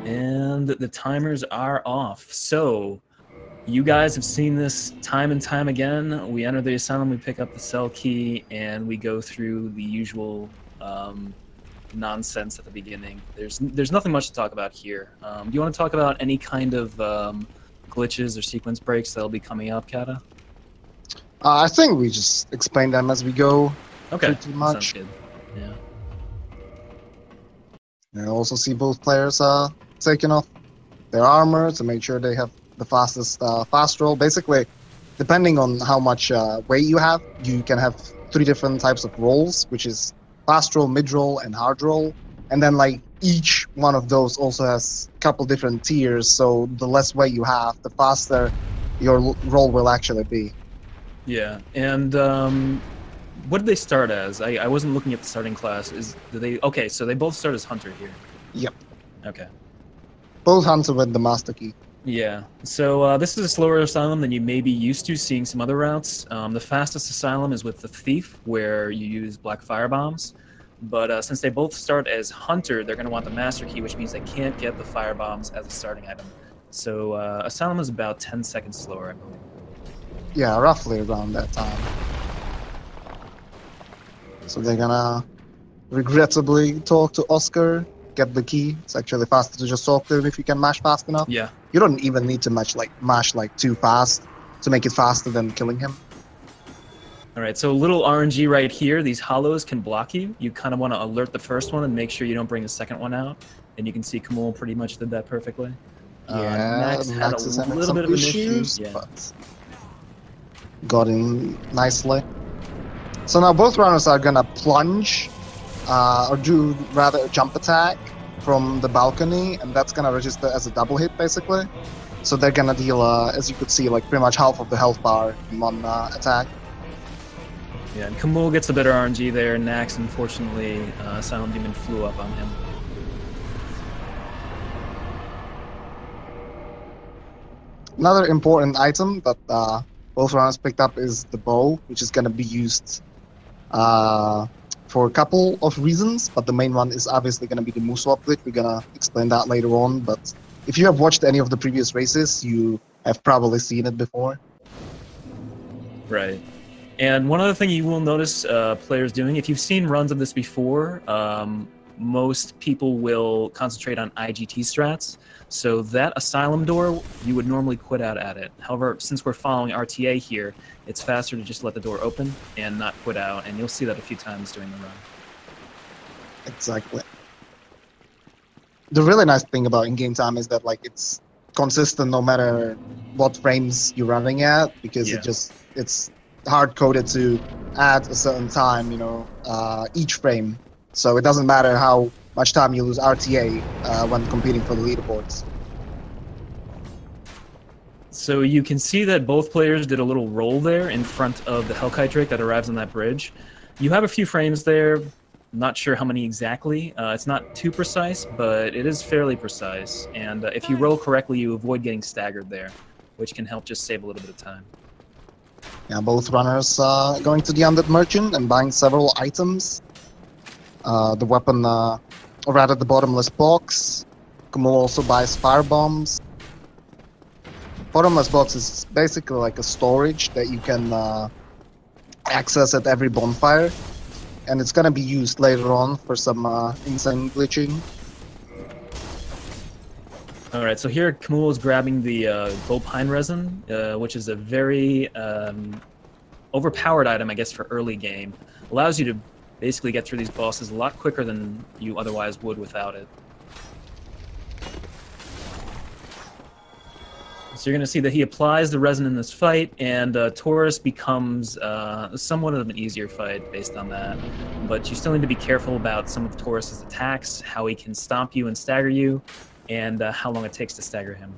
And the timers are off. So, you guys have seen this time and time again. We enter the asylum, we pick up the cell key, and we go through the usual nonsense at the beginning. There's nothing much to talk about here. Do you want to talk about any kind of glitches or sequence breaks that'll be coming up, Kata? I think we just explain them as we go. Okay, pretty much. Sounds good. Yeah. I also see both players taking off their armor to make sure they have the fastest fast roll. Basically, depending on how much weight you have, you can have 3 different types of rolls, which is fast roll, mid roll, and hard roll. And then like each one of those also has a couple different tiers. So the less weight you have, the faster your roll will actually be. Yeah, and what did they start as? I wasn't looking at the starting class. Okay, so they both start as Hunter here. Yep. Okay. Both Hunter with the Master Key. Yeah, so this is a slower asylum than you may be used to seeing some other routes. The fastest asylum is with the Thief, where you use black fire bombs. But since they both start as Hunter, they're going to want the Master Key, which means they can't get the fire bombs as a starting item. So asylum is about 10 seconds slower, I believe. Yeah, roughly around that time. So they're gonna regrettably talk to Oscar, get the key. It's actually faster to just talk to him if you can mash fast enough. Yeah. You don't even need to mash too fast to make it faster than killing him. All right, so a little RNG right here. These hollows can block you. You kind of want to alert the first one and make sure you don't bring the second one out. And you can see Kahmul pretty much did that perfectly. Yeah, Nax had Nax is a having little bit of an issue. issues, Yeah. but got in nicely. So now both runners are gonna plunge, or do rather a jump attack from the balcony, and that's gonna register as a double hit basically. So they're gonna deal, as you could see, like pretty much half of the health bar in one attack. Yeah, and Kahmul gets a better RNG there. Nax, unfortunately, Silent Demon flew up on him. Another important item that both runners picked up is the bow, which is gonna be used for a couple of reasons, but the main one is obviously going to be the move swap glitch. We're going to explain that later on, but if you have watched any of the previous races, you have probably seen it before. Right. And one other thing you will notice players doing, if you've seen runs of this before, most people will concentrate on IGT strats. So that asylum door, you would normally quit out at it. However, since we're following RTA here, it's faster to just let the door open and not quit out, and you'll see that a few times during the run. Exactly. The really nice thing about in-game time is that like it's consistent no matter what frames you're running at, because it's hard-coded to add a certain time, you know, each frame. So it doesn't matter how much time you lose RTA when competing for the leaderboards. So you can see that both players did a little roll there in front of the Hellkite Drake that arrives on that bridge. You have a few frames there, not sure how many exactly. It's not too precise, but it is fairly precise. And if you roll correctly, you avoid getting staggered there, which can help just save a little bit of time. Yeah, both runners going to the Undead Merchant and buying several items. The weapon, or rather the bottomless box. Kahmul also buys fire bombs. Bottomless box is basically like a storage that you can access at every bonfire, and it's gonna be used later on for some insane glitching. Alright, so here Kahmul is grabbing the gold pine resin, which is a very overpowered item, I guess, for early game. Allows you to basically get through these bosses a lot quicker than you otherwise would without it. So you're going to see that he applies the resin in this fight, and Taurus becomes somewhat of an easier fight based on that. But you still need to be careful about some of Taurus's attacks, how he can stomp you and stagger you, and how long it takes to stagger him.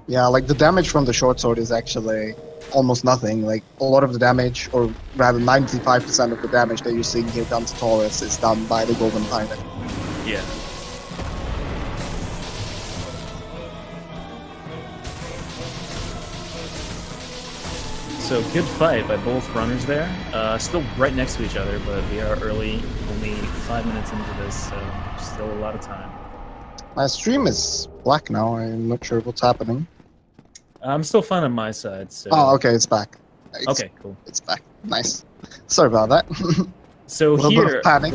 Yeah, like the damage from the short sword is actually almost nothing. Like a lot of the damage, or rather 95% of the damage that you're seeing here done to Taurus is done by the golden pine. Yeah. So good fight by both runners there. Still right next to each other, but we are early, only 5 minutes into this, so still a lot of time. My stream is black now. I'm not sure what's happening. I'm still fine on my side. So. Oh, okay, it's back. Okay, cool. It's back. Nice. Sorry about that. So here, panic.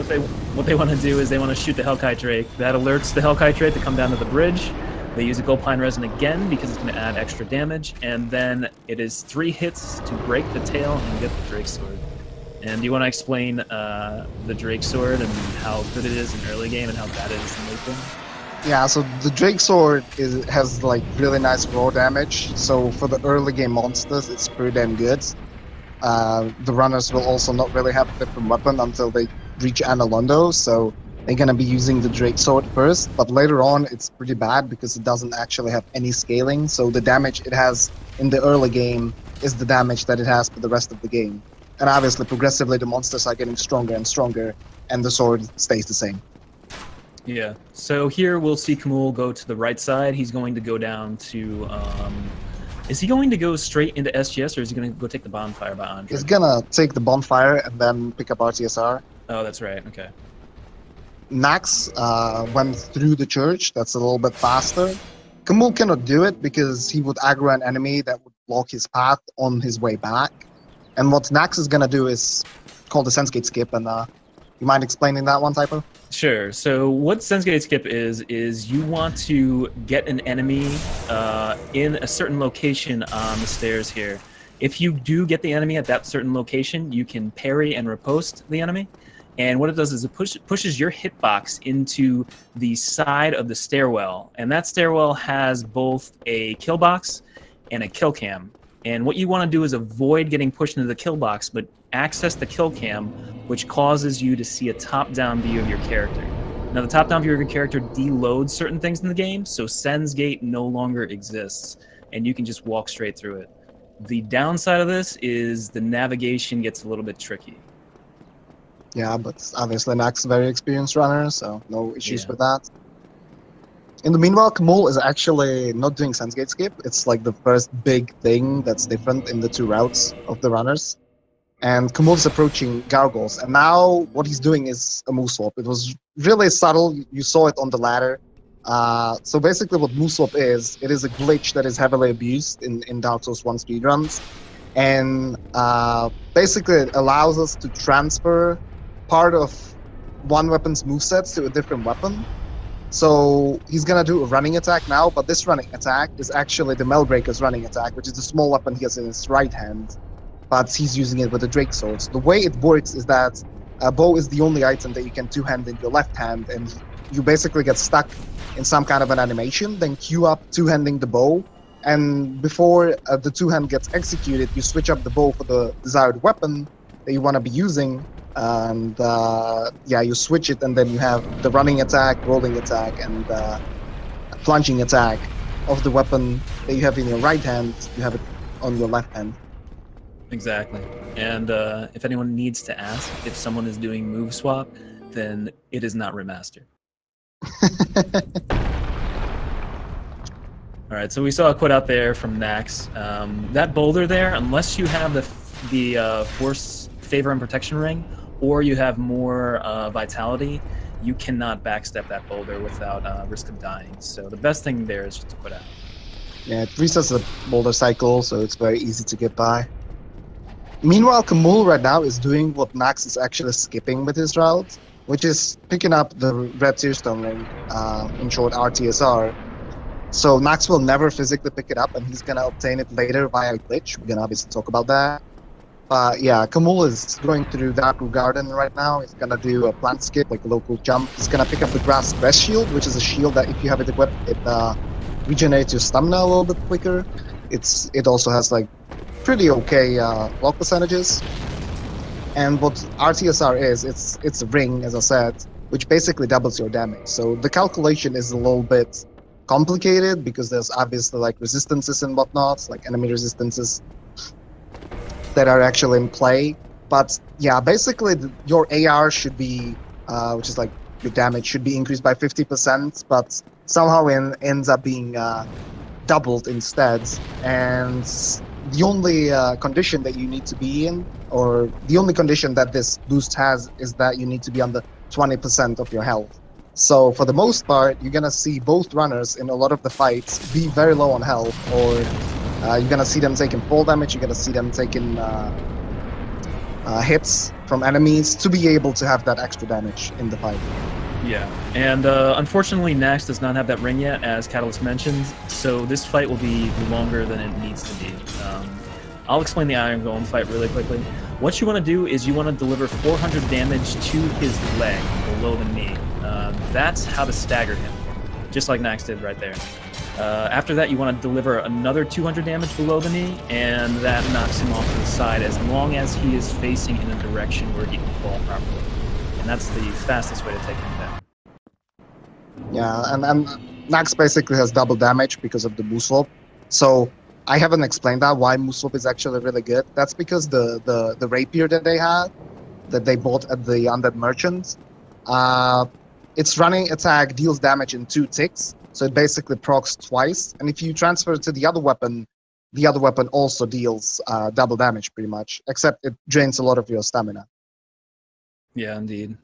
what they want to do is they want to shoot the Hellkite Drake. That alerts the Hellkite Drake to come down to the bridge. They use a Goldpine Resin again because it's going to add extra damage, and then it is 3 hits to break the tail and get the Drake Sword. And do you want to explain the Drake Sword and how good it is in early game and how bad it is in late game? Yeah, so the Drake Sword has like really nice raw damage. So for the early game monsters, it's pretty damn good. The runners will also not really have a different weapon until they reach Anor Londo, so they're gonna be using the Drake Sword first. But later on, it's pretty bad because it doesn't actually have any scaling. So the damage it has in the early game is the damage that it has for the rest of the game. And obviously, progressively, the monsters are getting stronger and stronger, and the sword stays the same. Yeah. So here we'll see Kahmul go to the right side. He's going to go down to. Is he going to go straight into SGS, or is he going to go take the bonfire by Andre? He's gonna take the bonfire and then pick up RTSAR. Oh, that's right. Okay. Nax went through the church. That's a little bit faster. Kahmul cannot do it because he would aggro an enemy that would block his path on his way back. And what Nax is gonna do is called the Sense Gate skip. And you mind explaining that one, Typo? Sure. So what Sense Gate skip is you want to get an enemy in a certain location on the stairs here. If you do get the enemy at that certain location, you can parry and riposte the enemy. And what it does is it pushes your hitbox into the side of the stairwell. And that stairwell has both a kill box and a kill cam. And what you want to do is avoid getting pushed into the kill box, but access the kill cam, which causes you to see a top-down view of your character. Now, the top-down view of your character deloads certain things in the game, so Sen's Gate no longer exists, and you can just walk straight through it. The downside of this is the navigation gets a little bit tricky. Yeah, but obviously Nax is a very experienced runner, so no issues with that. In the meanwhile, Kahmul is actually not doing Sense Gate skip. It's like the first big thing that's different in the 2 routes of the runners. And Kahmul is approaching Gargoyles, and now what he's doing is a move swap. It was really subtle. You saw it on the ladder. So basically what move swap is, it is a glitch that is heavily abused in Dark Souls 1 speedruns. And basically it allows us to transfer part of one weapon's movesets to a different weapon. So he's gonna do a running attack now, but this running attack is actually the Mailbreaker's running attack, which is the small weapon he has in his right hand, but he's using it with the Drake Sword. So the way it works is that a bow is the only item that you can two-hand in your left hand, and you basically get stuck in some kind of an animation, then queue up two-handing the bow, and before the two-hand gets executed, you switch up the bow for the desired weapon that you want to be using, and yeah, you switch it, and then you have the running attack, rolling attack, and plunging attack of the weapon that you have in your right hand. You have it on your left hand. Exactly. And if anyone needs to ask if someone is doing move swap, then it is not remastered. All right, so we saw a quote out there from Nax. That boulder there, unless you have the force favor and protection ring, or you have more vitality, you cannot backstep that boulder without risk of dying. So the best thing there is just to quit out. Yeah, it resets the boulder cycle, so it's very easy to get by. Meanwhile, Kahmul right now is doing what Nax is actually skipping with his route, which is picking up the red tearstone ring, in short RTSAR. So Nax will never physically pick it up, and he's gonna obtain it later via glitch. We're gonna obviously talk about that. Yeah, Kahmul is going through Darkroot Garden right now. He's gonna do a plant skip, like a local jump. He's gonna pick up the Grass Shield, which is a shield that if you have it equipped, it regenerates your stamina a little bit quicker. It also has like pretty okay block percentages. And what RTSR is, it's a ring, as I said, which basically doubles your damage. So the calculation is a little bit complicated because there's obviously like resistances and whatnot, like enemy resistances that are actually in play. But yeah, basically your AR should be, which is like your damage should be increased by 50%, but somehow it ends up being doubled instead. And the only condition that you need to be in, or the only condition that this boost has, is that you need to be under 20% of your health. So for the most part, you're gonna see both runners in a lot of the fights be very low on health, or you're gonna see them taking fall damage. You're gonna see them taking hits from enemies to be able to have that extra damage in the fight. Yeah, and unfortunately, Nax does not have that ring yet, as Catalyst mentioned, so this fight will be longer than it needs to be. I'll explain the Iron Golem fight really quickly. What you want to do is you want to deliver 400 damage to his leg, below the knee. That's how to stagger him, just like Nax did right there. After that, you want to deliver another 200 damage below the knee, and that knocks him off to the side as long as he is facing in a direction where he can fall properly. And that's the fastest way to take him down. Yeah, and Nax basically has double damage because of the Moose Swap. So I haven't explained that why Moose Swap is actually really good. That's because the rapier that they had, that they bought at the Undead Merchant, its running attack deals damage in 2 ticks. So it basically procs twice. And if you transfer it to the other weapon also deals double damage pretty much, except it drains a lot of your stamina. Yeah, indeed.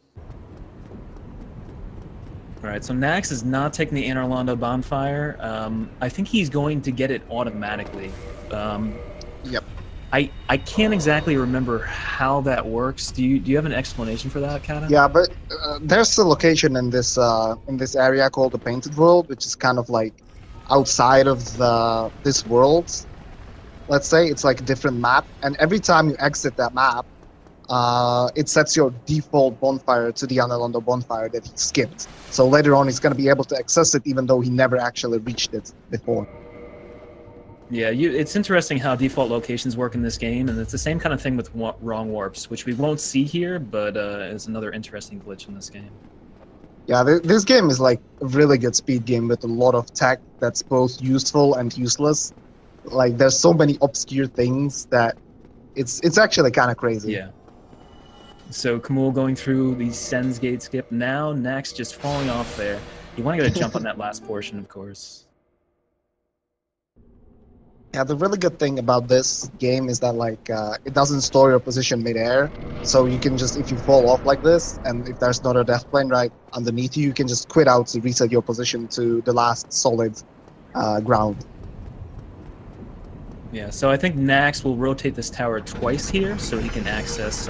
Alright, so Nax is not taking the Anor Londo bonfire. I think he's going to get it automatically. Yep. I can't exactly remember how that works. Do you have an explanation for that, Kata? Yeah, but there's a location in this area called the Painted World, which is kind of like outside of this world. Let's say it's like a different map, and every time you exit that map, it sets your default bonfire to the Anor Londo bonfire that he skipped. So later on, he's going to be able to access it, even though he never actually reached it before. Yeah, it's interesting how default locations work in this game, and it's the same kind of thing with wrong warps, which we won't see here, but is another interesting glitch in this game. Yeah, this game is like a really good speed game with a lot of tech that's both useful and useless. Like, there's so many obscure things that it's actually kind of crazy. Yeah. So Kahmul going through the Sen's Gate skip now, Nax just falling off there. You want to get a jump on that last portion, of course. Yeah, the really good thing about this game is that like it doesn't store your position midair, so you can just, if you fall off like this, and if there's not a death plane right underneath you, you can just quit out to reset your position to the last solid ground. Yeah, so I think Nax will rotate this tower twice here, so he can access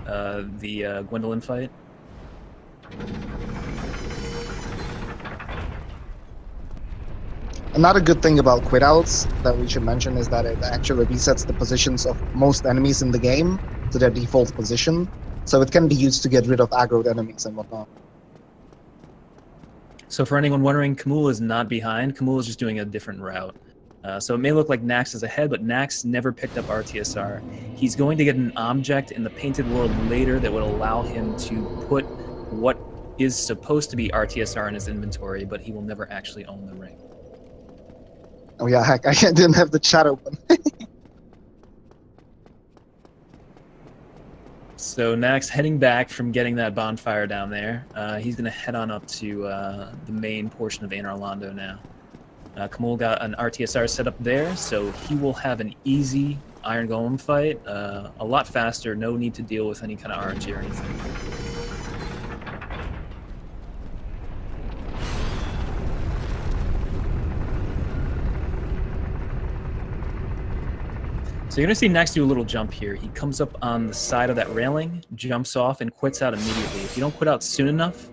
the Gwendolyn fight. Another good thing about quit outs that we should mention is that it actually resets the positions of most enemies in the game to their default position, so it can be used to get rid of aggroed enemies and whatnot. So for anyone wondering, Kahmul is not behind. Kahmul is just doing a different route. So it may look like Nax is ahead, but Nax never picked up RTSR. He's going to get an object in the Painted World later that would allow him to put what is supposed to be RTSR in his inventory, but he will never actually own the ring. Oh yeah, heck, I didn't have the chat open. So Nax heading back from getting that bonfire down there. He's going to head on up to the main portion of Anor Londo now. Kahmul got an RTSR set up there, so he will have an easy Iron Golem fight. A lot faster, no need to deal with any kind of RNG or anything. So you're going to see Nax do a little jump here. He comes up on the side of that railing, jumps off, and quits out immediately. If you don't quit out soon enough,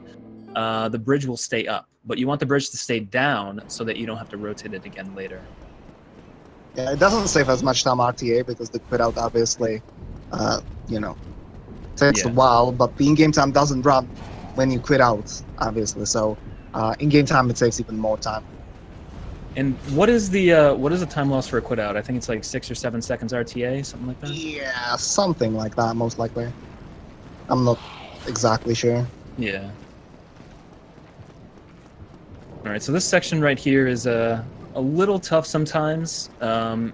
the bridge will stay up. But you want the bridge to stay down so that you don't have to rotate it again later. Yeah, it doesn't save as much time RTA because the quit out obviously, you know, takes a while, but the in-game time doesn't run when you quit out, obviously. So in-game time, it saves even more time. And what is the time loss for a quit out? I think it's like 6 or 7 seconds RTA, something like that. Yeah, something like that, most likely. I'm not exactly sure. Yeah. All right, so this section right here is a little tough sometimes.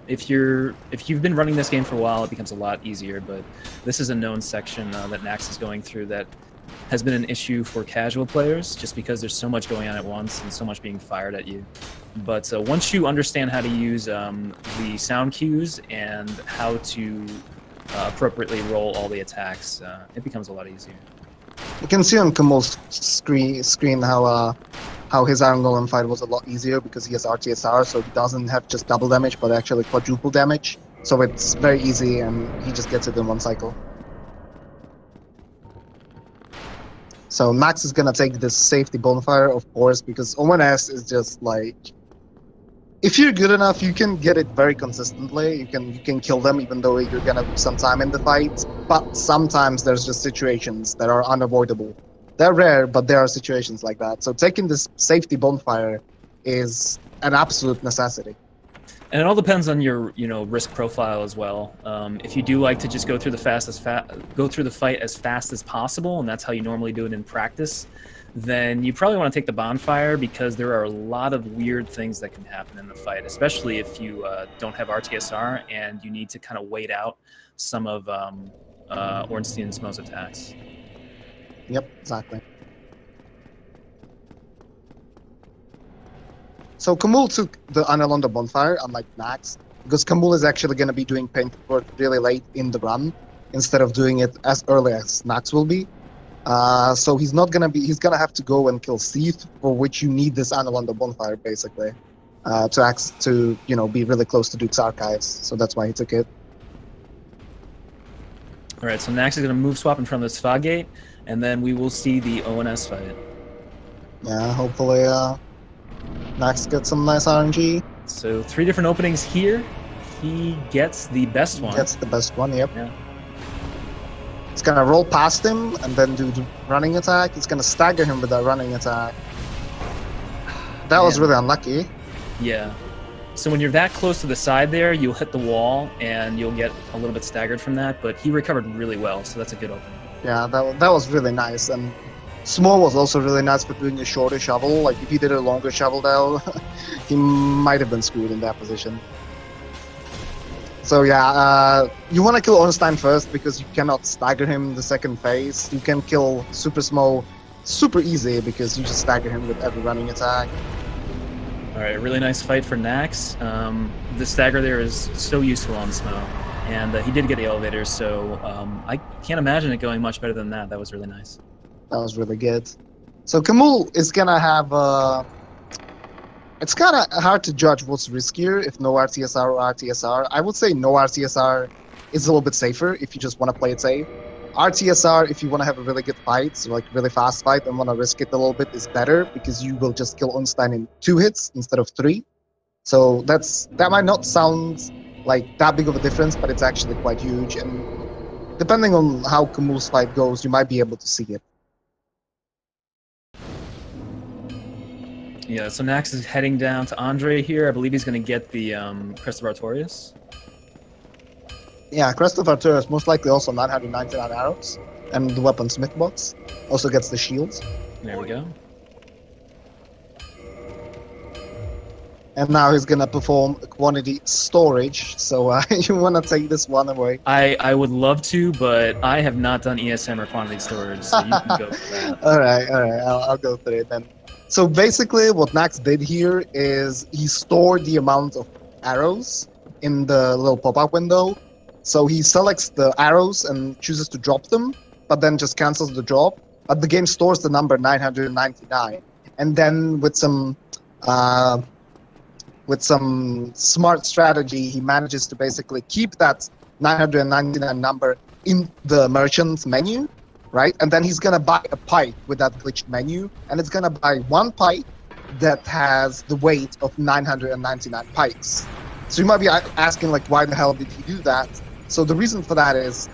If you've been running this game for a while, it becomes a lot easier. But this is a known section that Nax is going through that has been an issue for casual players, just because there's so much going on at once and so much being fired at you. But once you understand how to use the sound cues and how to appropriately roll all the attacks, it becomes a lot easier. You can see on Kahmul's screen how his Iron Golem fight was a lot easier because he has RTSR, so he doesn't have just double damage, but actually quadruple damage. So it's very easy, and he just gets it in one cycle. So Nax is gonna take this safety bonfire, of course, because O&S is just like, if you're good enough, you can get it very consistently. You can kill them, even though you're gonna lose some time in the fight. But sometimes there's just situations that are unavoidable. They're rare, but there are situations like that. So taking this safety bonfire is an absolute necessity. And it all depends on your, risk profile as well. If you do like to just go through the fight as fast as possible, and that's how you normally do it in practice, then you probably want to take the bonfire because there are a lot of weird things that can happen in the fight, especially if you don't have RTSR and you need to kind of wait out some of Ornstein's most attacks. Yep, exactly. So Kahmul took the Anor Londo bonfire, unlike Nax, because Kahmul is actually going to be doing paint work really late in the run, instead of doing it as early as Nax will be. So he's gonna have to go and kill Seath, for which you need this Anor Londo bonfire, basically, to be really close to Duke's archives. So that's why he took it. All right, so Nax is gonna move swap in front of this fog gate, and then we will see the O&S fight. Yeah, hopefully Nax gets some nice RNG. So 3 different openings here. He gets the best one. Gets the best one, yep. Yeah. It's gonna roll past him and then do the running attack. It's gonna stagger him with that running attack. That was really unlucky. Yeah. So when you're that close to the side there, you'll hit the wall and you'll get a little bit staggered from that, but he recovered really well, so that's a good opening. Yeah, that was really nice. And Small was also really nice for doing a shorter shovel. Like, if he did a longer shovel though, he might have been screwed in that position. So yeah, you want to kill Ornstein first because you cannot stagger him the second phase. You can kill Super Small super easy because you just stagger him with every running attack. Alright, really nice fight for Nax. The stagger there is so useful on Smo. And he did get the elevator, so I can't imagine it going much better than that. That was really nice. That was really good. So Kahmul is gonna have it's kind of hard to judge what's riskier, if no RTSR or RTSR. I would say no RTSR is a little bit safer if you just want to play it safe. RTSR, if you want to have a really good fight, so like really fast fight and want to risk it a little bit, is better because you will just kill Ornstein in 2 hits instead of 3. So that might not sound like that big of a difference, but it's actually quite huge. And depending on how Kahmul's fight goes, you might be able to see it. Yeah, so Nax is heading down to Andre here. I believe he's going to get the Crest of Artorias. Yeah, Crest of Artorias most likely also 999 arrows. And the Weaponsmith box also gets the shields. There we go. And now he's going to perform quantity storage. So you want to take this one away? I would love to, but I have not done ESM or quantity storage, so you can go for that. Alright, I'll go through it then. So basically what Nax did here is he stored the amount of arrows in the little pop-up window. So he selects the arrows and chooses to drop them, but then just cancels the drop. But the game stores the number 999. And then with some smart strategy, he manages to basically keep that 999 number in the merchant menu. Right? And then he's going to buy a pipe with that glitched menu, and it's going to buy 1 pipe that has the weight of 999 pikes. So you might be asking, like, why the hell did he do that? So the reason for that is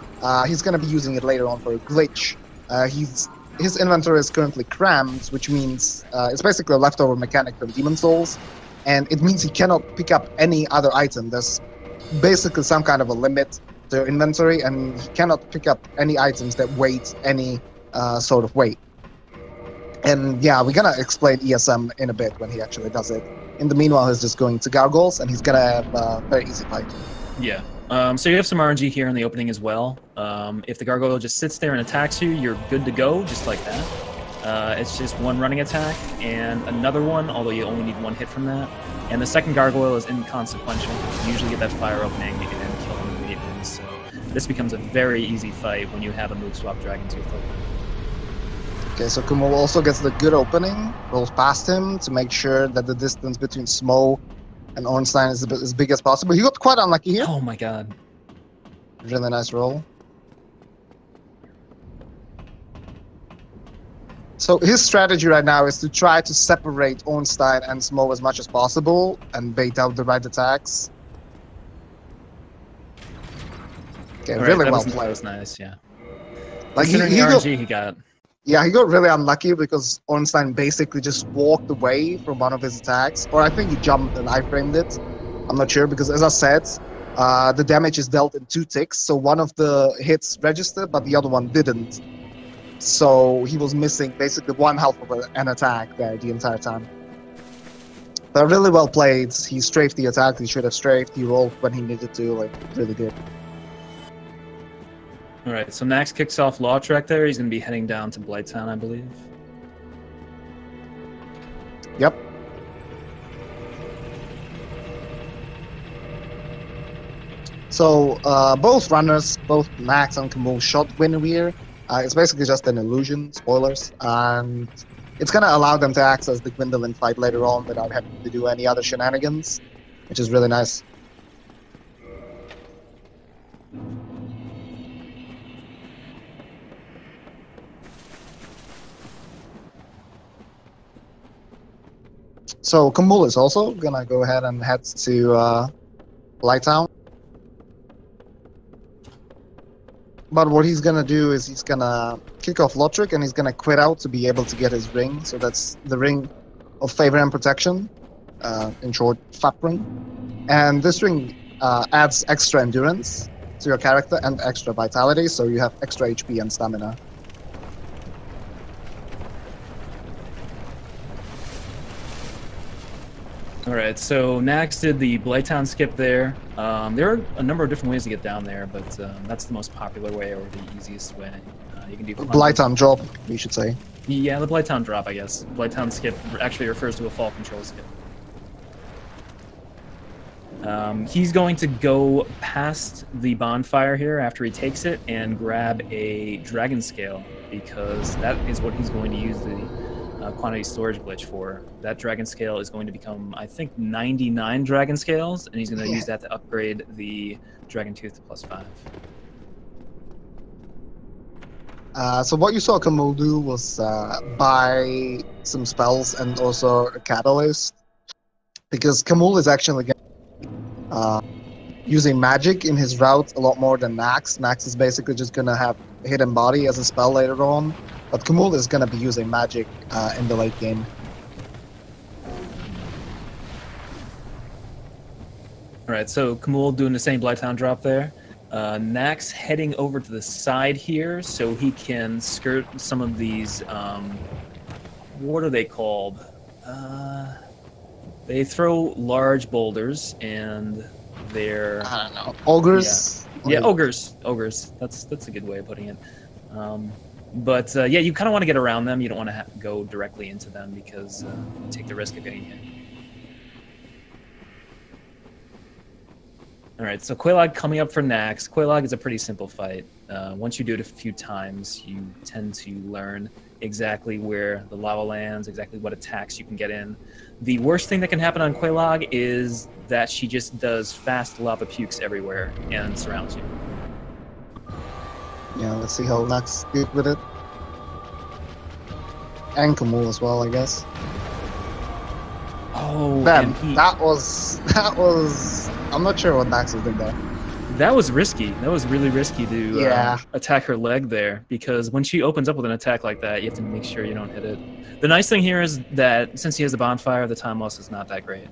he's going to be using it later on for a glitch. His inventory is currently crammed, which means it's basically a leftover mechanic from Demon Souls, and it means he cannot pick up any other item. There's basically some kind of a limit their inventory, and he cannot pick up any items that weight any sort of weight. And yeah, we're gonna explain ESM in a bit when he actually does it. In the meanwhile, he's just going to gargoyles, and he's gonna have a very easy fight. Yeah. So you have some RNG here in the opening as well. If the gargoyle just sits there and attacks you, you're good to go, just like that. It's just 1 running attack and another one, although you only need 1 hit from that. And the second gargoyle is inconsequential. You usually get that fire opening and kill him immediately. So this becomes a very easy fight when you have a move swap Dragon Tooth open. Okay, so Kahmul also gets the good opening, rolls past him to make sure that the distance between Smo and Ornstein is as big as possible. He got quite unlucky here. Oh my god. Really nice roll. So his strategy right now is to try to separate Ornstein and Smo as much as possible and bait out the right attacks. Okay, All right, really that well was, played. that was nice, yeah. Like Considering the RNG he got. Yeah, he got really unlucky because Ornstein basically just walked away from one of his attacks. Or I think he jumped and iframed it. I'm not sure because, as I said, the damage is dealt in 2 ticks. So one of the hits registered, but the other one didn't. So he was missing basically 1 half of an attack there the entire time. But really well played. He strafed the attack he should have strafed. He rolled when he needed to. Like, really good. All right, so Nax kicks off Law Trek there. He's going to be heading down to Blighttown, I believe. Yep. So both runners, both Nax and Kahmul, shot Guinevere. It's basically just an illusion, spoilers, and it's going to allow them to access the Gwendolyn fight later on without having to do any other shenanigans, which is really nice. So Kahmul is also going to go ahead and head to Blighttown. But what he's going to do is he's going to kick off Lotric and he's going to quit out to be able to get his ring. So that's the ring of favor and protection, in short, FAP ring. And this ring adds extra endurance to your character and extra vitality, so you have extra HP and stamina. All right, so Nax did the Blighttown skip there. There are a number of different ways to get down there, but that's the most popular way or the easiest way. You can do Blighttown drop, we should say. Yeah, the Blighttown drop, I guess. Blighttown skip actually refers to a fall control skip. He's going to go past the bonfire here after he takes it and grab a dragon scale, because that is what he's going to use the quantity storage glitch for. That dragon scale is going to become, I think, 99 dragon scales, and he's going to use that to upgrade the dragon tooth to +5. So what you saw Kahmul do was buy some spells and also a catalyst, because Kahmul is actually using magic in his route a lot more than Nax. Nax is basically just going to have hidden body as a spell later on, but Kahmul is going to be using magic in the late game. Alright, so Kahmul doing the same Blighttown drop there. Nax heading over to the side here so he can skirt some of these, what are they called? They throw large boulders, and they're... I don't know. Ogres? Yeah, ogres. Ogres. That's a good way of putting it. But yeah, you kind of want to get around them. You don't want to go directly into them because you take the risk of getting hit. Alright, so Quelaag coming up for Nax. Quelaag is a pretty simple fight. Once you do it a few times, you tend to learn exactly where the lava lands, exactly what attacks you can get in. The worst thing that can happen on Quelaag is that she just does fast lava pukes everywhere and surrounds you. Yeah, let's see how Nax did with it. And Kahmul as well, I guess. Oh, Ben, that was... I'm not sure what Nax did there. That was risky. That was really risky to attack her leg there, because when she opens up with an attack like that, you have to make sure you don't hit it. The nice thing here is that since he has the bonfire, the time loss is not that great.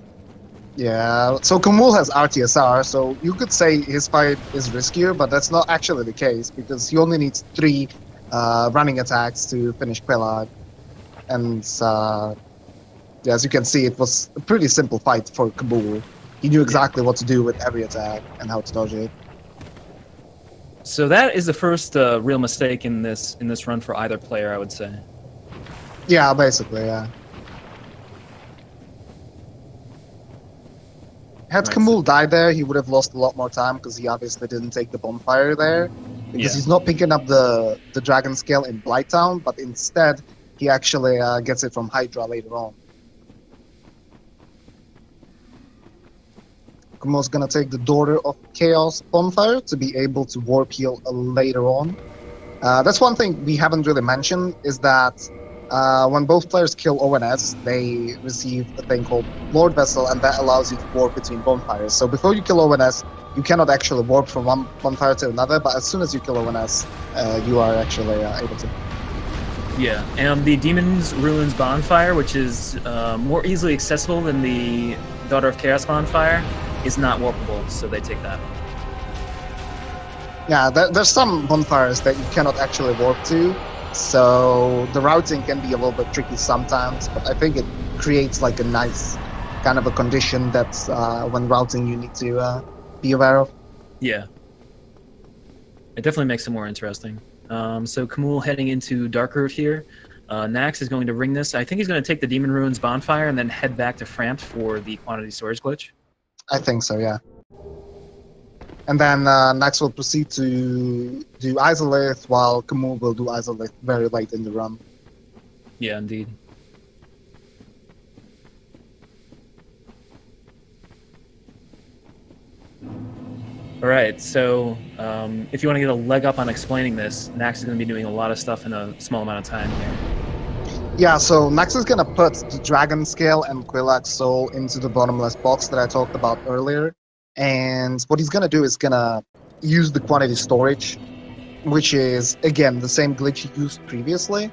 Yeah, so Kahmul has RTSAR, so you could say his fight is riskier, but that's not actually the case, because he only needs 3 running attacks to finish Quelaag. And yeah, as you can see, it was a pretty simple fight for Kahmul. He knew exactly what to do with every attack and how to dodge it. So that is the first real mistake in this run for either player, I would say. Yeah, basically, yeah. Had Kahmul died there, he would have lost a lot more time because he obviously didn't take the bonfire there. because he's not picking up the dragon scale in Blighttown, but instead he actually gets it from Hydra later on. Kahmul's gonna take the Daughter of Chaos bonfire to be able to warp heal later on. That's one thing we haven't really mentioned, is that when both players kill O&S, they receive a thing called Lord Vessel, and that allows you to warp between bonfires. So before you kill O&S, you cannot actually warp from one bonfire to another, but as soon as you kill O&S, you are actually able to. Yeah, and the Demon's Ruins bonfire, which is more easily accessible than the Daughter of Chaos bonfire, is not warpable, so they take that. Yeah, there's some bonfires that you cannot actually warp to, so the routing can be a little bit tricky sometimes, but I think it creates like a nice kind of a condition that when routing you need to be aware of. Yeah. It definitely makes it more interesting. So Kahmul heading into Dark Road here. Nax is going to ring this. I think he's going to take the Demon Ruins bonfire and then head back to Frampt for the quantity storage glitch. I think so, yeah. And then Nax will proceed to do Isolith, while Kahmul will do Isolith very late in the run. Yeah, indeed. All right, so if you want to get a leg up on explaining this, Nax is going to be doing a lot of stuff in a small amount of time here. Yeah, so Nax is going to put the Dragon Scale and Quelaag Soul into the bottomless box that I talked about earlier. And what he's going to do is going to use the quantity storage, which is, again, the same glitch he used previously.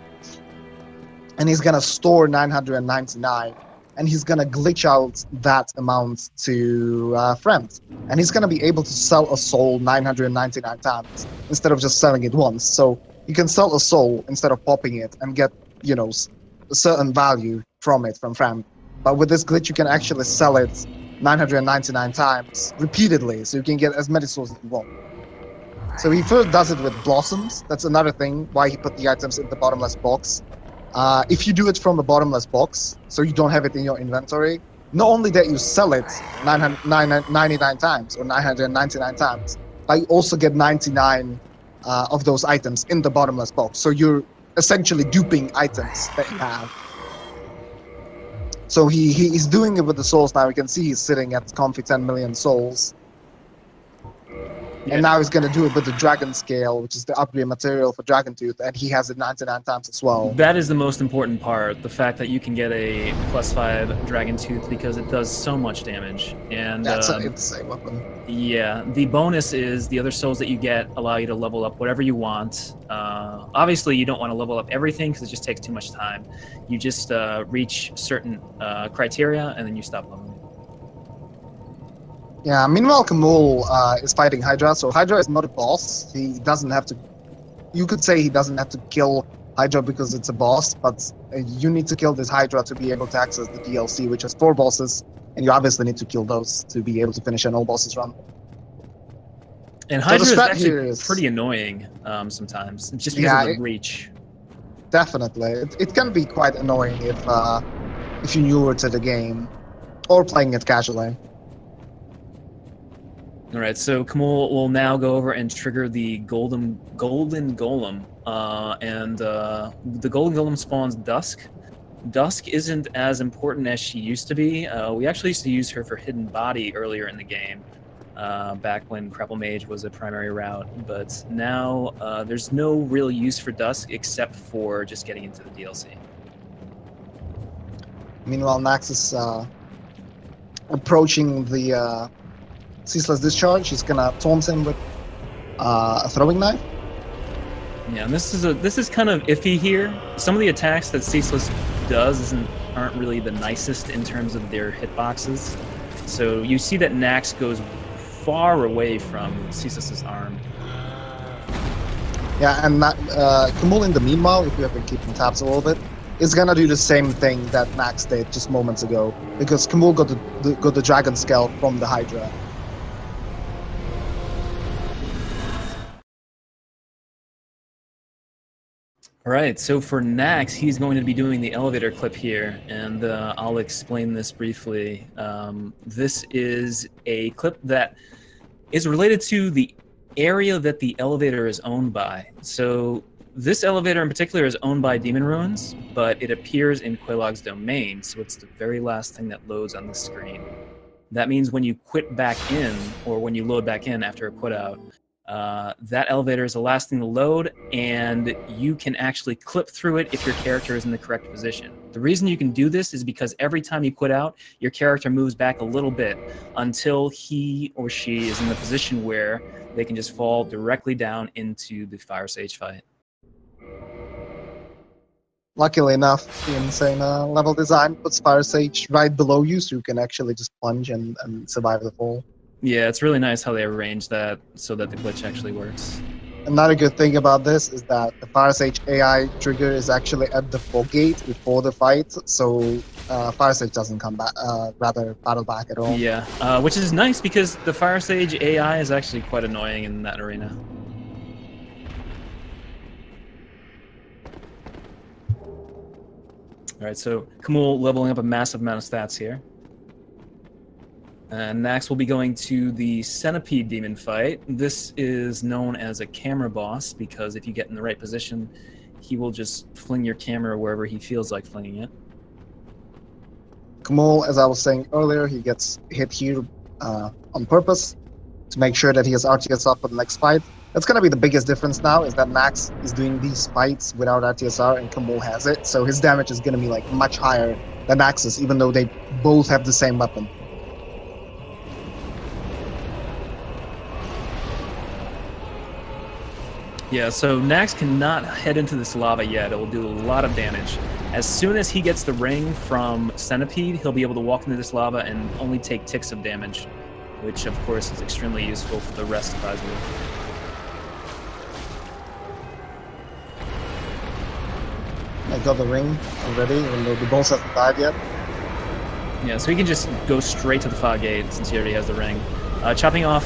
And he's going to store 999. And he's going to glitch out that amount to Frampt. And he's going to be able to sell a soul 999 times instead of just selling it once. So you can sell a soul instead of popping it and get, you know, a certain value from it, from Frampt. But with this glitch, you can actually sell it 999 times repeatedly, so you can get as many souls as you want. So he first does it with blossoms. That's another thing why he put the items in the bottomless box. If you do it from a bottomless box, so you don't have it in your inventory, not only that you sell it 99 times or 999 times, but you also get 99 of those items in the bottomless box. So you're essentially duping items that you have. So he's doing it with the souls now. You can see he's sitting at comfy 10 million souls. Yeah. And now he's going to do it with the Dragon Scale, which is the upgrade material for Dragon Tooth, and he has it 99 times as well. That is the most important part, the fact that you can get a +5 Dragon Tooth, because it does so much damage. And that's an insane weapon. Yeah, the bonus is the other souls that you get allow you to level up whatever you want. Obviously, you don't want to level up everything because it just takes too much time. You just reach certain criteria, and then you stop leveling. Yeah, meanwhile, Kahmul is fighting Hydra, so Hydra is not a boss. He doesn't have to... You could say he doesn't have to kill Hydra because it's a boss, but you need to kill this Hydra to be able to access the DLC, which has 4 bosses, and you obviously need to kill those to be able to finish an all-bosses run. And Hydra is actually pretty annoying sometimes, just because of the reach. Definitely. It can be quite annoying if you're newer to the game, or playing it casually. All right, so Kahmul will now go over and trigger the golden golem, and the golden golem spawns Dusk. Dusk isn't as important as she used to be. We actually used to use her for hidden body earlier in the game, back when Crapple Mage was a primary route, but now there's no real use for Dusk except for just getting into the DLC. Meanwhile, Nax is approaching the Ceaseless Discharge. He's gonna taunt him with a throwing knife. Yeah, and this is kind of iffy here. Some of the attacks that Ceaseless does aren't really the nicest in terms of their hitboxes. So you see that Nax goes far away from Ceaseless's arm. Yeah, and Kahmul in the meanwhile, if you have been keeping tabs a little bit, is gonna do the same thing that Nax did just moments ago, because Kahmul got the Dragon Scale from the Hydra. All right, so for Nax, he's going to be doing the elevator clip here, and I'll explain this briefly. This is a clip that is related to the area that the elevator is owned by. So this elevator in particular is owned by Demon Ruins, but it appears in Quelaag's domain, so it's the very last thing that loads on the screen. That means when you quit back in, or when you load back in after a quit out, that elevator is the last thing to load, and you can actually clip through it if your character is in the correct position. The reason you can do this is because every time you quit out, your character moves back a little bit until he or she is in the position where they can just fall directly down into the Fire Sage fight. Luckily enough, the insane level design puts Fire Sage right below you, so you can actually just plunge and survive the fall. Yeah, it's really nice how they arranged that so that the glitch actually works. Another good thing about this is that the Fire Sage AI trigger is actually at the full gate before the fight, so Fire Sage doesn't come back, rather battle back at all. Yeah, which is nice because the Fire Sage AI is actually quite annoying in that arena. Alright, so Kahmul leveling up a massive amount of stats here. And Nax will be going to the Centipede demon fight. This is known as a camera boss because if you get in the right position, he will just fling your camera wherever he feels like flinging it. Kahmul, as I was saying earlier, he gets hit here on purpose to make sure that he has RTSAR for the next fight. That's going to be the biggest difference now, is that Nax is doing these fights without RTSAR and Kahmul has it, so his damage is going to be like much higher than Nax's, even though they both have the same weapon. Yeah, so Nax cannot head into this lava yet. It will do a lot of damage. As soon as he gets the ring from Centipede, he'll be able to walk into this lava and only take ticks of damage, which of course is extremely useful for the rest of Azure. I got the ring already, even though the boss hasn't died yet. Yeah, so he can just go straight to the fog gate since he already has the ring. Chopping off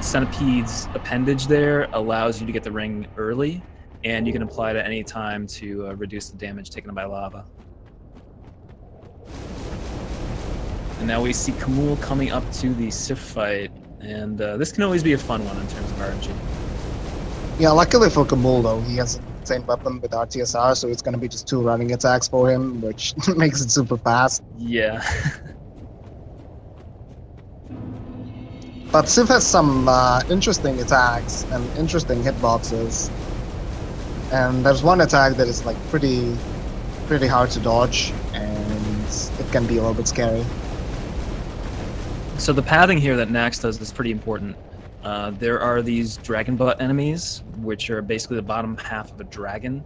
Centipede's appendage there allows you to get the ring early, and you can apply it at any time to reduce the damage taken by lava. And now we see Kahmul coming up to the Sif fight, and this can always be a fun one in terms of RNG. Yeah, luckily for Kahmul though, he has the same weapon with RTSAR, so it's going to be just 2 running attacks for him, which makes it super fast. Yeah. But Seath has some interesting attacks and interesting hitboxes. And there's one attack that is like pretty hard to dodge, and it can be a little bit scary. So the pathing here that Nax does is pretty important. There are these dragon butt enemies, which are basically the bottom half of a dragon,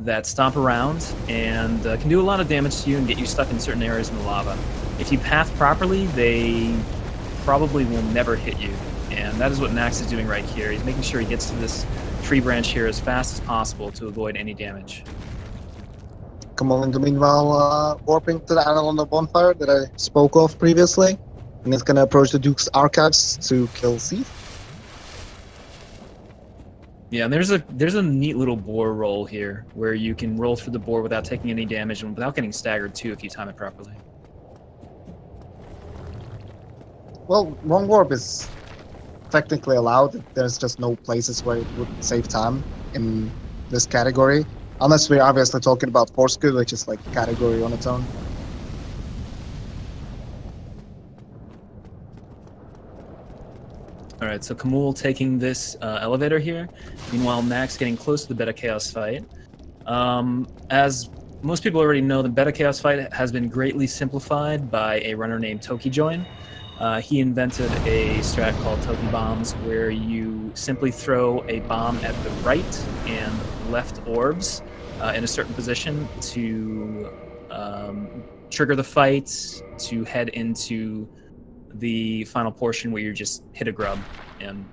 that stomp around and can do a lot of damage to you and get you stuck in certain areas in the lava. If you path properly, they probably will never hit you, and that is what Nax is doing right here. He's making sure he gets to this tree branch here as fast as possible to avoid any damage. Kahmul, in the meanwhile, warping to the Anor Londo bonfire that I spoke of previously, and he's gonna approach the Duke's archives to kill Seath. Yeah, and there's a neat little boar roll here where you can roll through the boar without taking any damage and without getting staggered too if you time it properly. Well, wrong warp is technically allowed. There's just no places where it would save time in this category. Unless we're obviously talking about Force Good, which is like a category on its own. Alright, so Kahmul taking this elevator here. Meanwhile, Nax getting close to the Beta Chaos fight. As most people already know, the Beta Chaos fight has been greatly simplified by a runner named TokiJoin. He invented a strat called Toki Bombs, where you simply throw a bomb at the right and left orbs in a certain position to trigger the fight, to head into the final portion where you just hit a grub and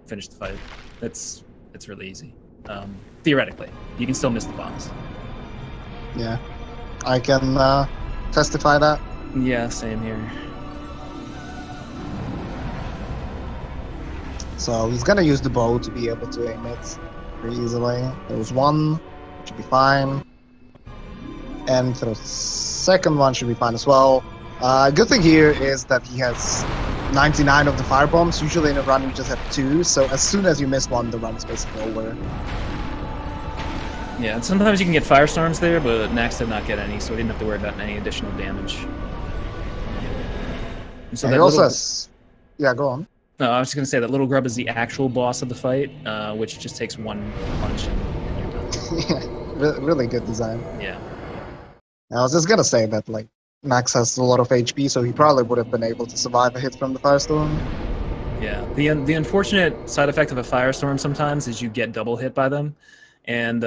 finish the fight. It's really easy. Theoretically, you can still miss the bombs. Yeah, I can testify that. Yeah, same here. So he's gonna use the bow to be able to aim it pretty easily. There's one, should be fine. And the second one should be fine as well. Good thing here is that he has 99 of the fire bombs. Usually in a run you just have 2, so as soon as you miss one, the run is basically over. Yeah, and sometimes you can get firestorms there, but Nax did not get any, so he didn't have to worry about any additional damage. And so he also has... Yeah, go on. No, I was just going to say that little grub is the actual boss of the fight, which just takes one punch and you're done. Yeah, really good design. Yeah. I was just going to say that, like, Nax has a lot of HP, so he probably would have been able to survive a hit from the firestorm. Yeah, the unfortunate side effect of a firestorm sometimes is you get double hit by them, and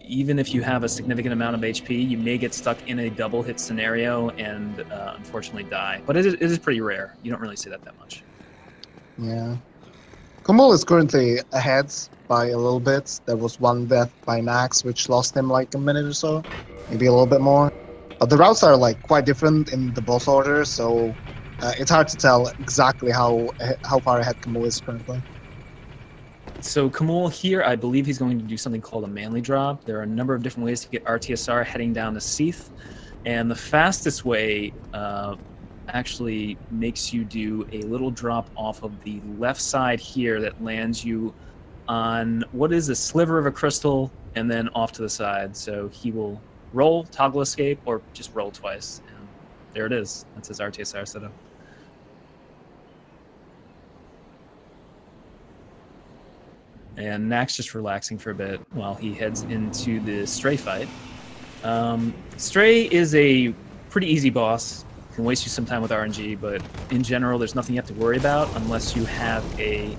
even if you have a significant amount of HP, you may get stuck in a double hit scenario and unfortunately die. But it is pretty rare. You don't really see that much. Yeah. Kahmul is currently ahead by a little bit. There was one death by Nax, which lost him like a minute or so, maybe a little bit more. But the routes are like quite different in the boss order, so it's hard to tell exactly how far ahead Kahmul is currently. So Kahmul here, I believe he's going to do something called a manly drop. There are a number of different ways to get RTSAR heading down to Seath, and the fastest way actually makes you do a little drop off of the left side here that lands you on what is a sliver of a crystal and then off to the side. So he will roll, toggle escape, or just roll twice. And there it is. That's his RTSAR setup. And Nax just relaxing for a bit while he heads into the Stray fight. Stray is a pretty easy boss. Can waste you some time with RNG, but in general, there's nothing you have to worry about unless you have a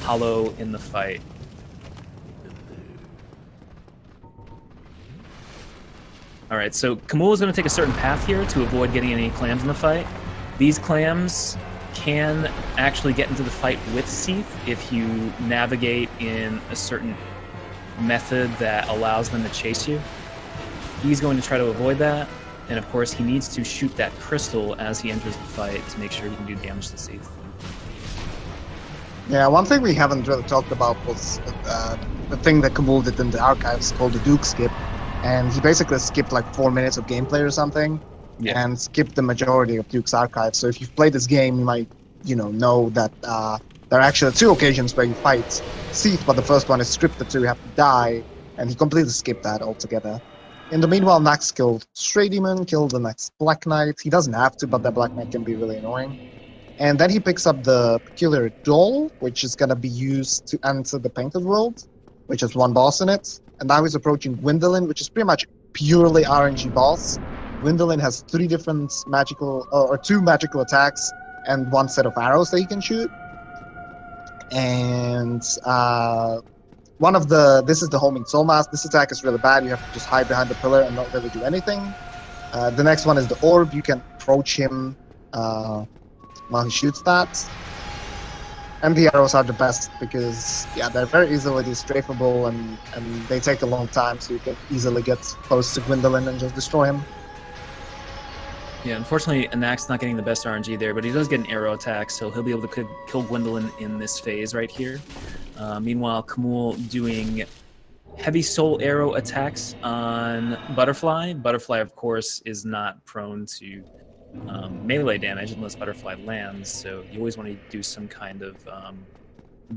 hollow in the fight. Alright, so Kahmul is going to take a certain path here to avoid getting any clams in the fight. These clams can actually get into the fight with Seath if you navigate in a certain method that allows them to chase you. He's going to try to avoid that, and of course he needs to shoot that crystal as he enters the fight to make sure he can do damage to Seath. Yeah, one thing we haven't really talked about was the thing that Kahmul did in the archives called the Duke skip, and he basically skipped like 4 minutes of gameplay or something. Yeah. And skipped the majority of Duke's archive. So if you've played this game, you might, know that there are actually 2 occasions where you fight Seath, but the first one is scripted, so you have to die, and he completely skipped that altogether. In the meanwhile, Nax killed Stray Demon, killed the next Black Knight. He doesn't have to, but that Black Knight can be really annoying. And then he picks up the Peculiar Doll, which is going to be used to enter the Painted World, which has 1 boss in it. And now he's approaching Gwendolyn, which is pretty much purely RNG boss. Gwendolyn has 3 different magical, or 2 magical attacks and 1 set of arrows that he can shoot. And this is the Homing Soul Mask. This attack is really bad. You have to just hide behind the pillar and not really do anything. The next one is the Orb. You can approach him while he shoots that. And the arrows are the best because, yeah, they're very easily strafable and they take a long time, so you can easily get close to Gwendolyn and just destroy him. Yeah, unfortunately, Nax not getting the best RNG there, but he does get an arrow attack, so he'll be able to kill Gwendolyn in this phase right here. Meanwhile, Kahmul doing heavy soul arrow attacks on Butterfly. Butterfly, of course, is not prone to melee damage unless Butterfly lands, so you always want to do some kind of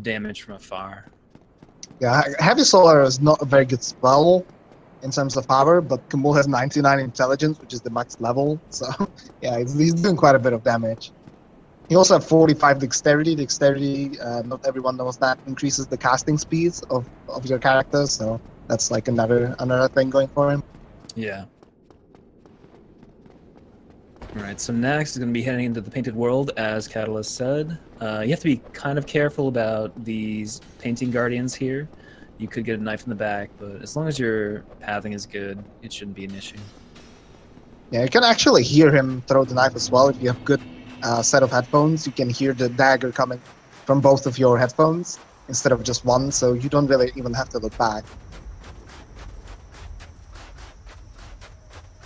damage from afar. Yeah, heavy soul arrow is not a very good spell in terms of power, but Kahmul has 99 intelligence, which is the max level, so yeah, he's doing quite a bit of damage. He also has 45 dexterity. Dexterity, not everyone knows that, increases the casting speeds of your character, so that's like another thing going for him. Yeah. Alright, so Nax is going to be heading into the Painted World, as Catalyst said. You have to be kind of careful about these painting guardians here. You could get a knife in the back, but as long as your pathing is good, it shouldn't be an issue. Yeah, you can actually hear him throw the knife as well. If you have good set of headphones, you can hear the dagger coming from both of your headphones instead of just one, so you don't really even have to look back.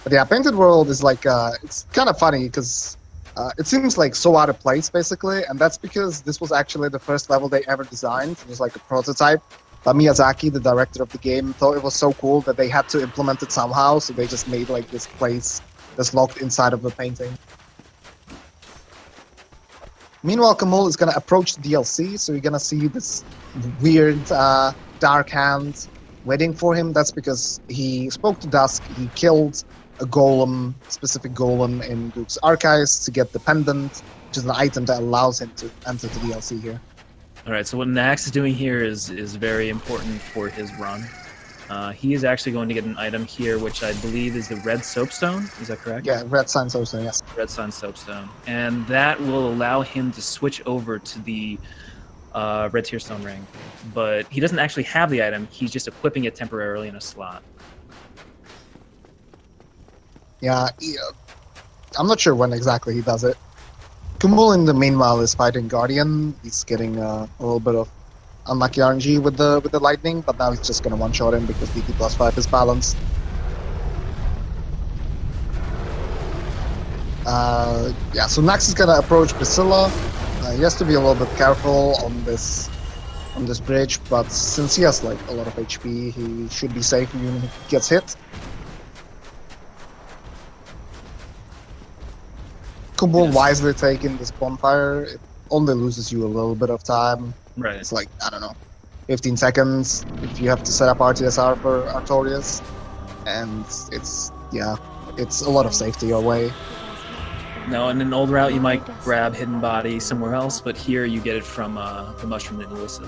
But yeah, Painted World is like, it's kind of funny because it seems like so out of place, basically, and that's because this was actually the first level they ever designed. It was like a prototype. But Miyazaki, the director of the game, thought it was so cool that they had to implement it somehow, so they just made like this place that's locked inside of the painting. Meanwhile, Kahmul is gonna approach the DLC, so you're gonna see this weird dark hand waiting for him. That's because he spoke to Dusk. He killed a golem, specific golem in Duke's archives to get the pendant, which is an item that allows him to enter the DLC here. All right, so what Nax is doing here is very important for his run. He is actually going to get an item here, which I believe is the red soapstone. Is that correct? Yeah, red sign soapstone, yes. Red sun soapstone, and that will allow him to switch over to the red tear stone ring. But he doesn't actually have the item. He's just equipping it temporarily in a slot. Yeah, I'm not sure when exactly he does it. Kahmul, in the meanwhile, is fighting Guardian. He's getting a little bit of unlucky RNG with the lightning, but now he's just gonna one-shot him because DP +5 is balanced. Yeah, so Nax is gonna approach Priscilla. He has to be a little bit careful on this bridge, but since he has like a lot of HP, he should be safe even if he gets hit. Kahmul wisely taking this bonfire. It only loses you a little bit of time. Right. It's like, I don't know, 15 seconds if you have to set up RTSR for Artorias. And it's a lot of safety away. No, in an old route you might grab hidden body somewhere else, but here you get it from the mushroom and Alyssa.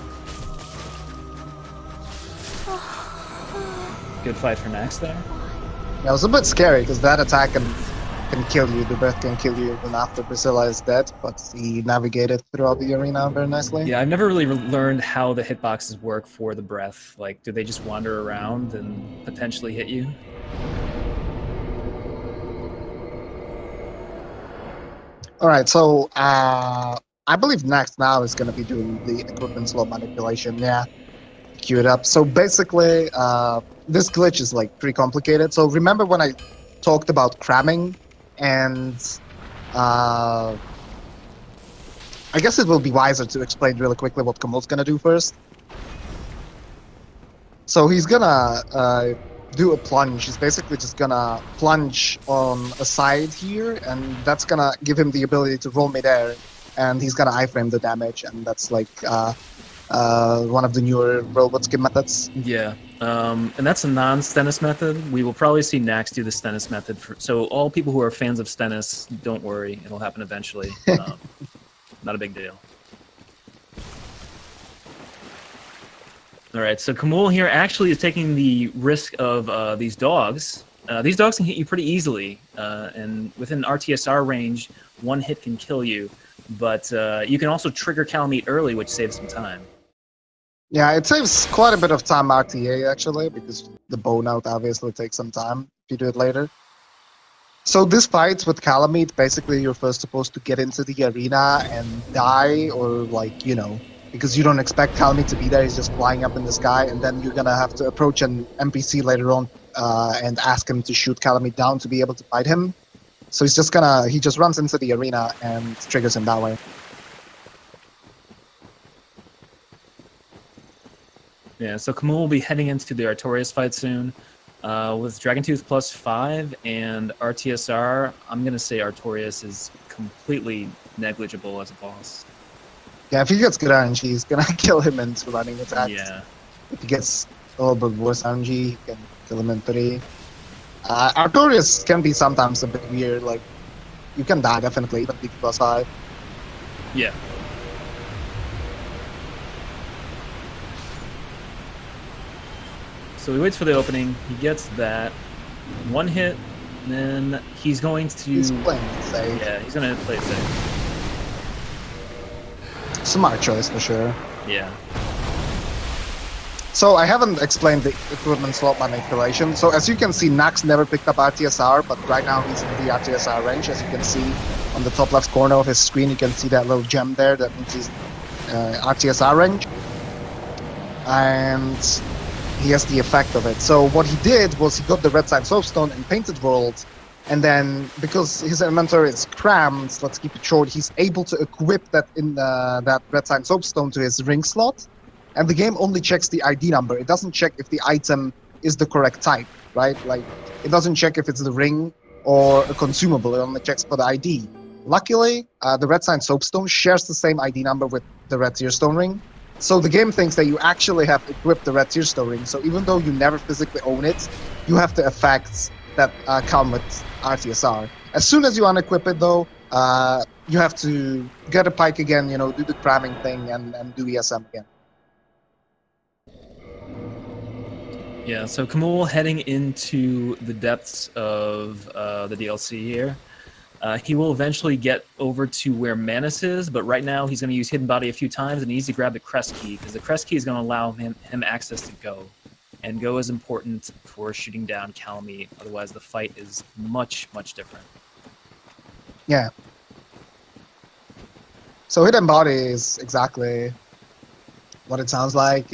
Good fight for Nax there. Yeah, it was a bit scary because that attack can kill you. The breath can kill you even after Priscilla is dead, but he navigated throughout the arena very nicely. Yeah, I've never really learned how the hitboxes work for the breath. Like, do they just wander around and potentially hit you? Alright, so I believe Nax now is going to be doing the equipment slot manipulation. Yeah, queue it up. So basically, this glitch is like pretty complicated. So remember when I talked about cramming? And I guess it will be wiser to explain really quickly what Kahmul's gonna do first. So he's gonna do a plunge. He's basically just gonna plunge on a side here, and that's gonna give him the ability to roll midair, and he's gonna iframe the damage, and that's like one of the newer robot skim methods. Yeah, and that's a non-Stennis method. We will probably see Nax do the Stennis method. So all people who are fans of Stennis, don't worry, it'll happen eventually. Not a big deal. All right, so Kahmul here actually is taking the risk of these dogs. These dogs can hit you pretty easily, and within RTSR range, one hit can kill you. But you can also trigger Calamite early, which saves some time. Yeah, it saves quite a bit of time RTA actually, because the bone out obviously takes some time if you do it later. So this fight with Calamite, basically you're first supposed to get into the arena and die, or like, you know, because you don't expect Calamite to be there, he's just flying up in the sky, and then you're gonna have to approach an NPC later on and ask him to shoot Calamite down to be able to fight him. So he just runs into the arena and triggers him that way. Yeah, so Kahmul will be heading into the Artorias fight soon. With Dragontooth +5 and RTSR, I'm going to say Artorias is completely negligible as a boss. Yeah, if he gets good RNG, he's going to kill him in running attacks. Yeah. If he gets a little bit worse RNG, he can kill him in 3. Artorias can be sometimes a bit weird, like, you can die definitely, but DP +5. Yeah. So he waits for the opening, he gets that. One hit, then he's going to... He's playing it safe. Yeah, he's going to play it safe. Smart choice for sure. Yeah. So I haven't explained the equipment slot manipulation. So as you can see, Nax never picked up RTSR, but right now he's in the RTSR range. As you can see on the top left corner of his screen, you can see that little gem there. That means he's RTSR range. And he has the effect of it. So what he did was he got the red side soapstone and painted world, and then because his inventory is crammed, let's keep it short, he's able to equip that in that red side soapstone to his ring slot, and the game only checks the ID number. It doesn't check if the item is the correct type, right? Like, it doesn't check if it's the ring or a consumable. It only checks for the ID. Luckily, the red sign soapstone shares the same ID number with the red tear stone ring. So the game thinks that you actually have equipped the red tear stone ring. So even though you never physically own it, you have the effects that come with RTSR. As soon as you unequip it, though, you have to get a pike again, you know, do the cramming thing and do ESM again. Yeah, so Kahmul heading into the depths of the DLC here. He will eventually get over to where Manus is, but right now he's going to use Hidden Body a few times and he needs to grab the Crest Key, because the Crest Key is going to allow him access to Go. And Go is important for shooting down Calamite, otherwise the fight is much, much different. Yeah. So Hidden Body is exactly what it sounds like.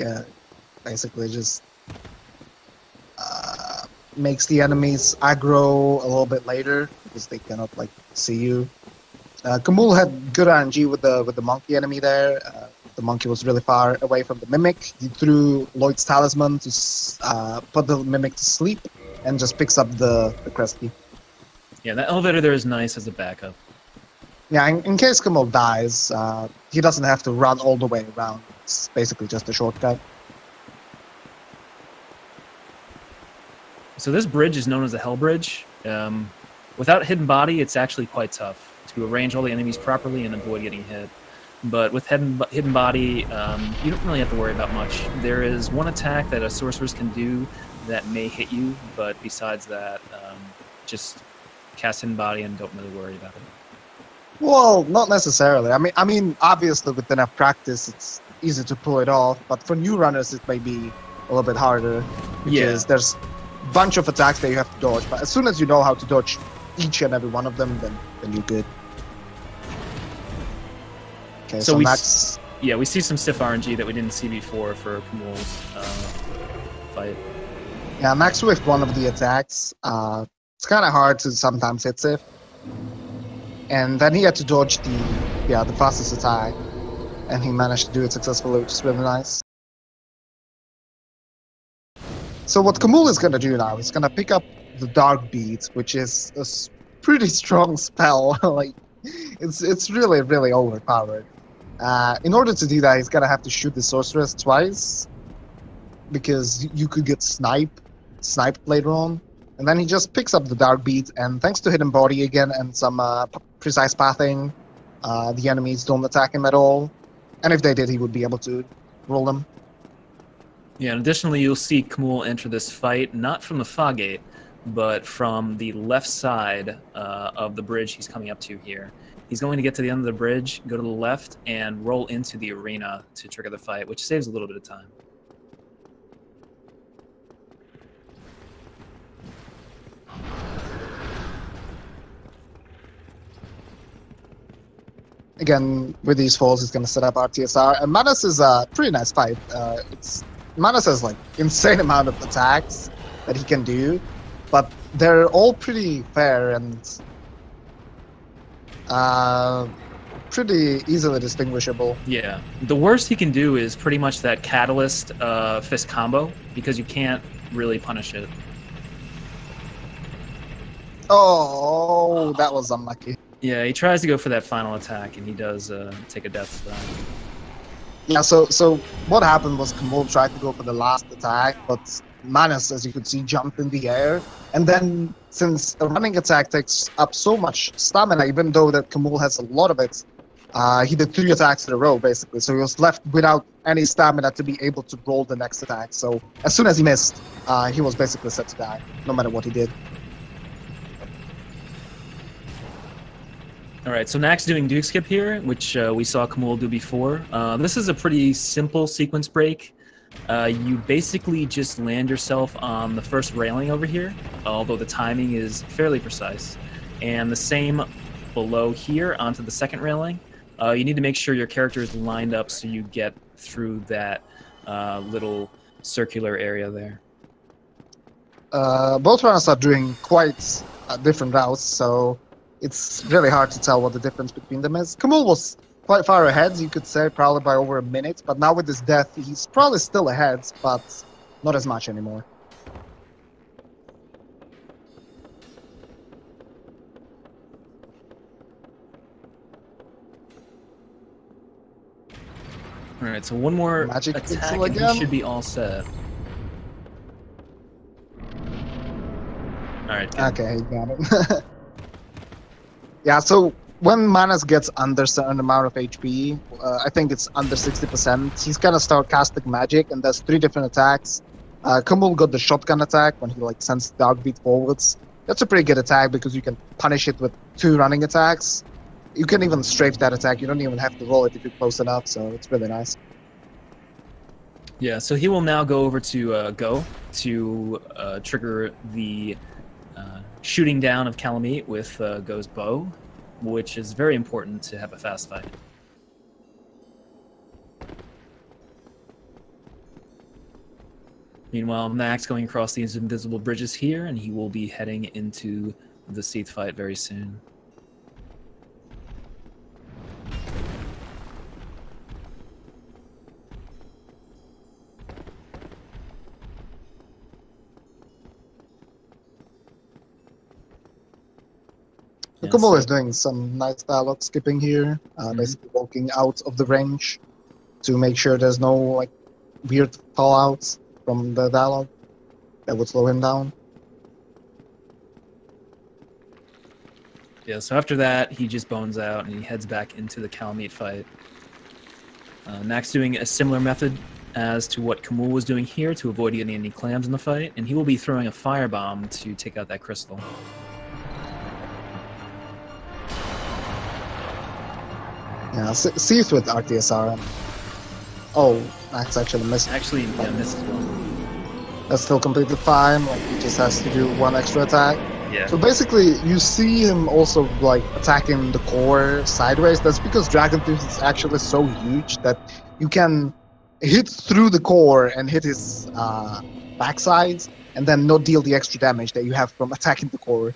Basically just makes the enemies aggro a little bit later because they cannot like see you. Kahmul had good RNG with the monkey enemy there. The monkey was really far away from the mimic. He threw Lloyd's talisman to put the mimic to sleep and just picks up the crest key. Yeah, that elevator there is nice as a backup. Yeah, in case Kahmul dies, he doesn't have to run all the way around. It's basically just a shortcut. So this bridge is known as the Hell Bridge. Without Hidden Body, it's actually quite tough to arrange all the enemies properly and avoid getting hit. But with Hidden Body, you don't really have to worry about much. There is one attack that a sorceress can do that may hit you, but besides that, just cast Hidden Body and don't really worry about it. Well, not necessarily. I mean, obviously with enough practice, it's easy to pull it off. But for new runners, it may be a little bit harder because there's a bunch of attacks that you have to dodge. But as soon as you know how to dodge each and every one of them, then you're good. Okay, so Max. Yeah, we see some stiff RNG that we didn't see before for Kahmul's fight. Yeah, Max with one of the attacks. It's kind of hard to sometimes hit Seath. And then he had to dodge the fastest attack, and he managed to do it successfully, which is really nice. So what Kahmul is gonna do now is gonna pick up the Dark Beat, which is a pretty strong spell. Like, it's really, really overpowered. In order to do that, he's gonna have to shoot the sorceress twice, because you could get sniped later on. And then he just picks up the Dark Beat, and thanks to Hidden Body again and some precise pathing, the enemies don't attack him at all. And if they did, he would be able to roll them. Yeah, and additionally, you'll see Kahmul enter this fight, not from the fog gate, but from the left side of the bridge he's coming up to here. He's going to get to the end of the bridge, go to the left, and roll into the arena to trigger the fight, which saves a little bit of time. Again, with these falls, he's going to set up RTSAR. And Manus is a pretty nice fight. Manus has like insane amount of attacks that he can do, but they're all pretty fair and pretty easily distinguishable. Yeah, the worst he can do is pretty much that Catalyst fist combo, because you can't really punish it. Oh, that was unlucky. Yeah, he tries to go for that final attack, and he does take a death spell. Yeah, so what happened was Kahmul tried to go for the last attack, but Manus, as you could see, jumped in the air. And then, since a running attack takes up so much stamina, even though that Kahmul has a lot of it, he did 3 attacks in a row, basically. So he was left without any stamina to be able to roll the next attack. So as soon as he missed, he was basically set to die, no matter what he did. All right, so Nax doing Duke Skip here, which we saw Kahmul do before. This is a pretty simple sequence break. You basically just land yourself on the first railing over here, although the timing is fairly precise. And the same below here onto the second railing. You need to make sure your character is lined up so you get through that little circular area there. Both runners are doing quite different routes, so it's really hard to tell what the difference between them is. Kahmul was quite far ahead, you could say, probably by over a minute, but now with his death, he's probably still ahead, but not as much anymore. All right, so one more Magic attack pixel and again? he should be all set. All right. Good. Okay, he got it. Yeah, so when Manus gets under a certain amount of HP, I think it's under 60%, he's gonna start casting magic, and there's 3 different attacks. Kahmul got the shotgun attack when he like sends Dark Beat forwards. That's a pretty good attack because you can punish it with 2 running attacks. You can even strafe that attack. You don't even have to roll it if you're close enough, so it's really nice. Yeah, so he will now go over to Go to trigger the shooting down of Calamite with Go's bow, which is very important to have a fast fight. Meanwhile, Nax going across these invisible bridges here, and he will be heading into the Seath fight very soon. Yeah, Kahmul is doing some nice dialogue skipping here, basically walking out of the range to make sure there's no like weird fallouts from the dialogue that would slow him down. Yeah, so after that, he just bones out and he heads back into the Calamite fight. Nax doing a similar method as to what Kahmul was doing here to avoid getting any clams in the fight, and he will be throwing a firebomb to take out that crystal. Yeah, Seath with RTSAR. Oh, Nax actually missed. Actually, yeah, missed as well. That's still completely fine. Like he just has to do 1 extra attack. Yeah. So basically, you see him also like attacking the core sideways. That's because Dragon Tooth is actually so huge that you can hit through the core and hit his backsides, and then not deal the extra damage that you have from attacking the core.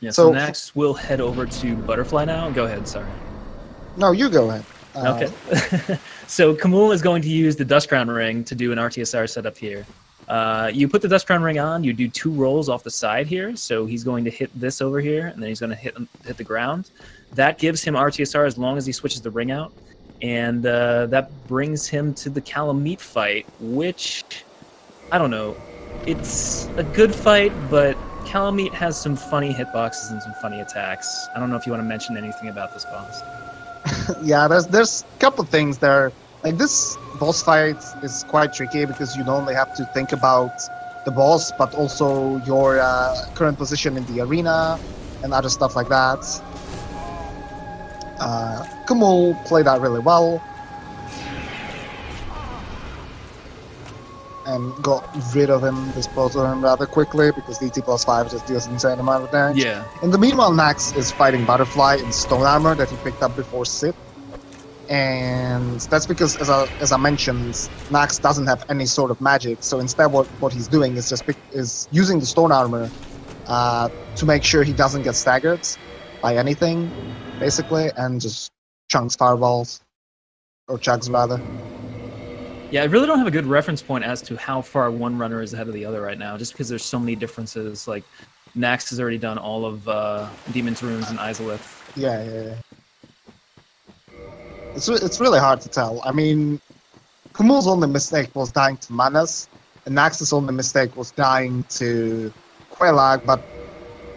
Yeah, so Nax will head over to Butterfly now. Go ahead, sorry. No, you go ahead. Okay. So Kahmul is going to use the Dust Crown Ring to do an RTSR setup here. You put the Dust Crown Ring on, you do 2 rolls off the side here, so he's going to hit this over here, and then he's going to hit the ground. That gives him RTSR as long as he switches the ring out, and that brings him to the Calamite fight, which, I don't know, it's a good fight, but Calamite has some funny hitboxes and some funny attacks. I don't know if you want to mention anything about this boss. Yeah, there's a couple things there. Like this boss fight is quite tricky because you not only have to think about the boss, but also your current position in the arena and other stuff like that. Kahmul played that really well and got rid of him, disposed of him rather quickly because DT +5 just deals an insane amount of damage. Yeah. In the meanwhile, Nax is fighting Butterfly in stone armor that he picked up before Seath. And that's because, as I mentioned, Nax doesn't have any sort of magic. So instead, what he's doing is is using the stone armor to make sure he doesn't get staggered by anything, basically, and just chunks fireballs, or chugs rather. Yeah, I really don't have a good reference point as to how far one runner is ahead of the other right now, just because there's so many differences. Like, Nax has already done all of Demon's Runes and Izalith. Yeah. It's really hard to tell. I mean, Kahmul's only mistake was dying to Manus, and Nax's only mistake was dying to Quelaag, but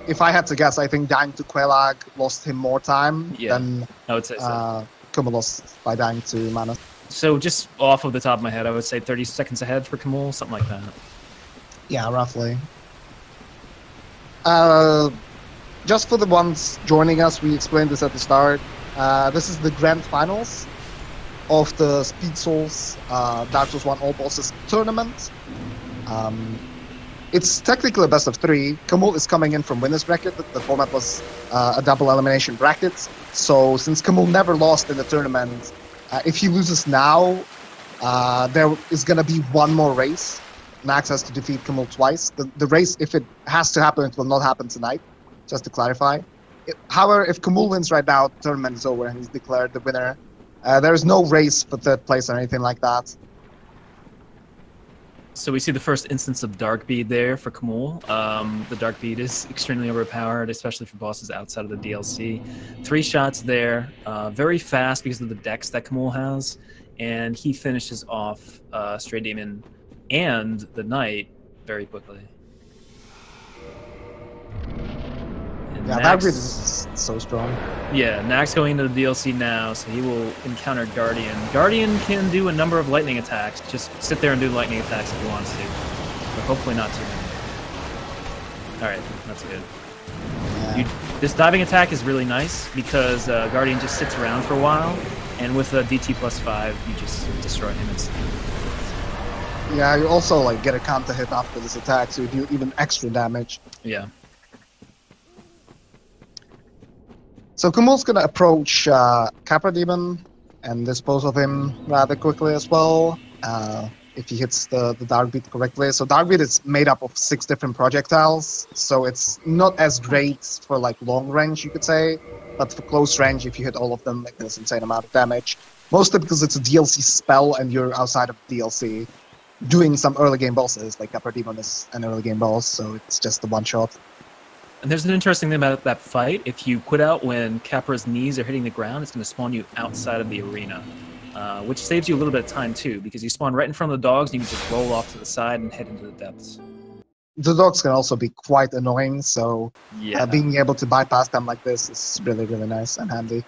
if I had to guess, I think dying to Quelaag lost him more time than I would say so. Kahmul lost by dying to Manus. So just off of the top of my head, I would say 30 seconds ahead for Kahmul, something like that. Yeah, roughly. Just for the ones joining us, we explained this at the start. This is the grand finals of the Speed Souls Dark Souls 1 All Bosses tournament. It's technically a best of 3. Kahmul is coming in from winner's bracket. The format was a double elimination bracket. So since Kahmul never lost in the tournament, if he loses now, there is going to be one more race. Nax has to defeat Kahmul twice. The race, if it has to happen, it will not happen tonight, just to clarify. However, if Kahmul wins right now, the tournament is over and he's declared the winner. There is no race for third place or anything like that. So we see the first instance of Dark Bead there for Kahmul. The Dark Bead is extremely overpowered, especially for bosses outside of the DLC. 3 shots there, very fast because of the dex that Kahmul has, and he finishes off Stray Demon and the Knight very quickly. And Yeah, that Bead is so strong. Yeah, Nax going into the DLC now, so he will encounter Guardian. Guardian can do a number of lightning attacks. Just sit there and do lightning attacks if he wants to. But hopefully not too many. Alright, that's good. Yeah. This diving attack is really nice because Guardian just sits around for a while, and with a DT +5, you just destroy him instantly. Yeah, you also like get a counter hit after this attack, so you do even extra damage. Yeah. So Kahmul's gonna approach Capra Demon and dispose of him rather quickly as well, if he hits the Dark Bead correctly. So Dark Bead is made up of 6 different projectiles, so it's not as great for like long range, you could say, but for close range, if you hit all of them, like there's an insane amount of damage. Mostly because it's a DLC spell and you're outside of DLC, doing some early game bosses, like Capra Demon is an early game boss, so it's just a one shot. And there's an interesting thing about that fight. If you quit out when Capra's knees are hitting the ground, it's going to spawn you outside of the arena, which saves you a little bit of time too, because you spawn right in front of the dogs and you can just roll off to the side and head into the depths. The dogs can also be quite annoying, so yeah. Being able to bypass them like this is really, really nice and handy.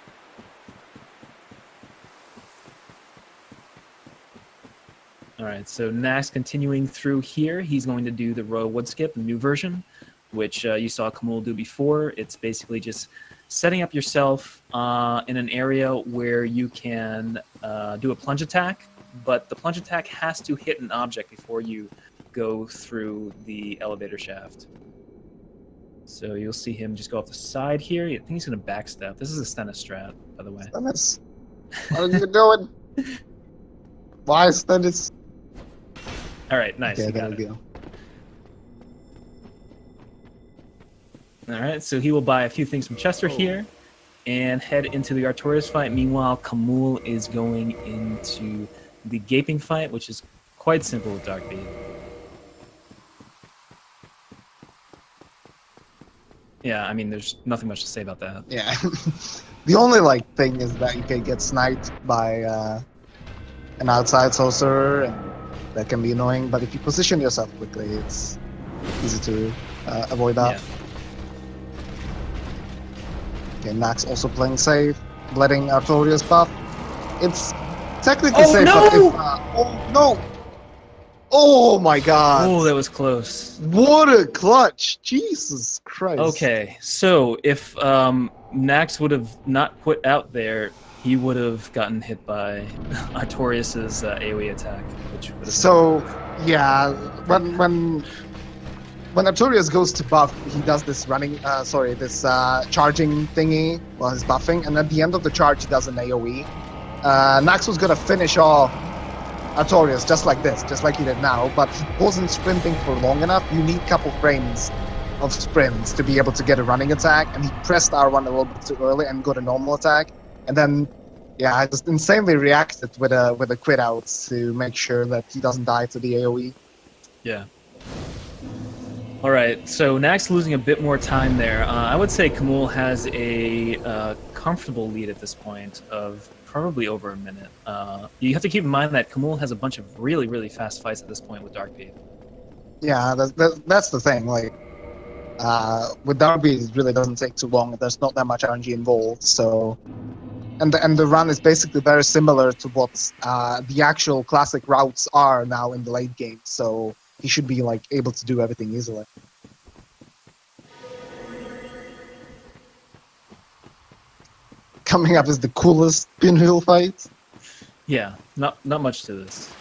Alright, so Nax continuing through here, he's going to do the Royal Wood Skip, the new version, which you saw Kahmul do before. It's basically just setting up yourself in an area where you can do a plunge attack, but the plunge attack has to hit an object before you go through the elevator shaft. So you'll see him just go off the side here. I think he's going to backstep. This is a Stennis strat, by the way. Stennis? What are you doing? Why Stennis? Alright, nice. Okay, there we go. Alright, so he will buy a few things from Chester here and head into the Artorias fight. Meanwhile, Kahmul is going into the Gaping fight, which is quite simple with Dark Bead. Yeah, I mean, there's nothing much to say about that. Yeah. The only like thing is that you can get sniped by an outside sorcerer, and that can be annoying, but if you position yourself quickly, it's easy to avoid that. Yeah. Okay, Nax also playing safe, letting Artorias buff. It's technically safe, no! but if... oh, no! Oh my god! Oh, that was close. What a clutch! Jesus Christ. Okay, so if Nax would have not put out there, he would have gotten hit by Artorias' AoE attack. Which would have so, yeah, when Artorias goes to buff, he does this charging thingy while he's buffing, and at the end of the charge, he does an AoE. Nax was gonna finish off Artorias just like this, just like he did now, but he wasn't sprinting for long enough. You need a couple frames of sprints to be able to get a running attack, and he pressed R1 a little bit too early and got a normal attack, and then, yeah, I just insanely reacted with a quit out to make sure that he doesn't die to the AoE. Yeah. Alright, so Nax losing a bit more time there. I would say Kahmul has a comfortable lead at this point of probably over a minute. You have to keep in mind that Kahmul has a bunch of really, really fast fights at this point with Dark Bead. Yeah, that's the thing. Like, with Dark Bead, it really doesn't take too long. There's not that much RNG involved, so... And the run is basically very similar to what the actual classic routes are now in the late game, so he should be like able to do everything easily. Coming up is the coolest pinwheel fight. Yeah, not much to this.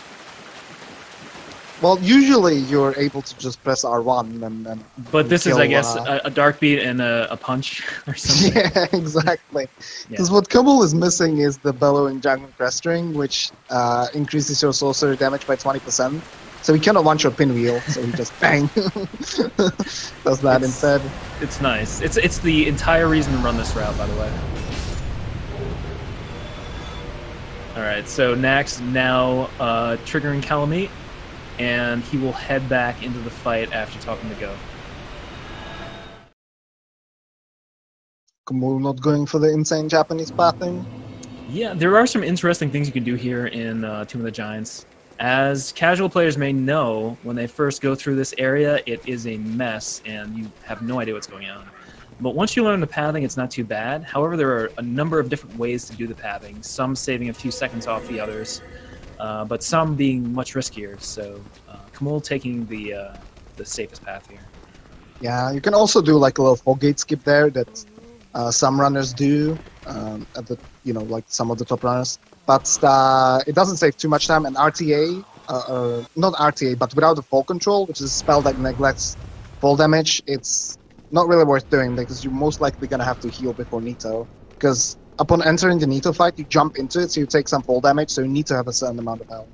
Well, usually you're able to just press R1 and but this kill, is, I guess, a Dark Bead and a punch or something. Yeah, exactly. Because what Kahmul is missing is the Bellowing Dragon Crest Ring, which increases your sorcery damage by 20%. So he cannot one-shot pinwheel, so he just bang does that instead. It's nice. It's the entire reason to run this route, by the way. Alright, so Nax now triggering Calamite. and he will head back into the fight after talking to Go. Kahmul not going for the insane Japanese pathing. Yeah, there are some interesting things you can do here in Tomb of the Giants. As casual players may know, when they first go through this area, it is a mess, and you have no idea what's going on. But once you learn the pathing, it's not too bad. However, there are a number of different ways to do the pathing, some saving a few seconds off the others, but some being much riskier. So Kahmul taking the safest path here. Yeah, you can also do like a little fog gate skip there that some runners do at the like some of the top runners, but it doesn't save too much time. And RTA, not RTA, but without the fall control, which is a spell that neglects fall damage, it's not really worth doing because you're most likely gonna have to heal before Nito. Because upon entering the Nito fight, you jump into it, so you take some fall damage, so you need to have a certain amount of health.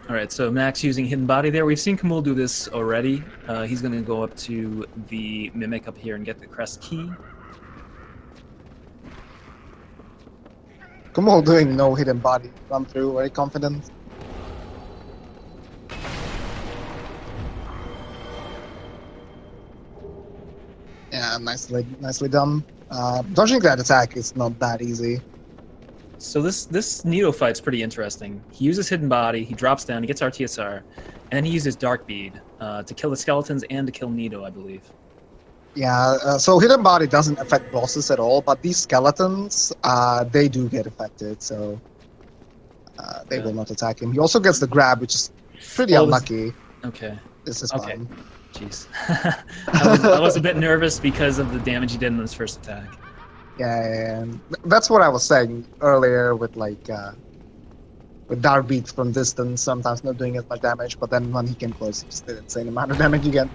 Alright, so Max using Hidden Body there. We've seen Kahmul do this already. He's going to go up to the Mimic up here and get the Crest Key. Kahmul doing no Hidden Body. Run through, very confident. Yeah, nicely done. Dodging that attack is not that easy. So this Nito fight's pretty interesting. He uses Hidden Body, he drops down, he gets RTSR, and then he uses Dark Bead to kill the skeletons and to kill Nito, I believe. Yeah, so Hidden Body doesn't affect bosses at all, but these skeletons, they do get affected, so they will not attack him. He also gets the grab, which is pretty unlucky. Okay. This is okay. fine. Jeez. I was a bit nervous because of the damage he did in his first attack. Yeah, and that's what I was saying earlier with like with Dark Beat from distance, sometimes not doing as much damage, but then when he came close, he just did an insane amount of damage again.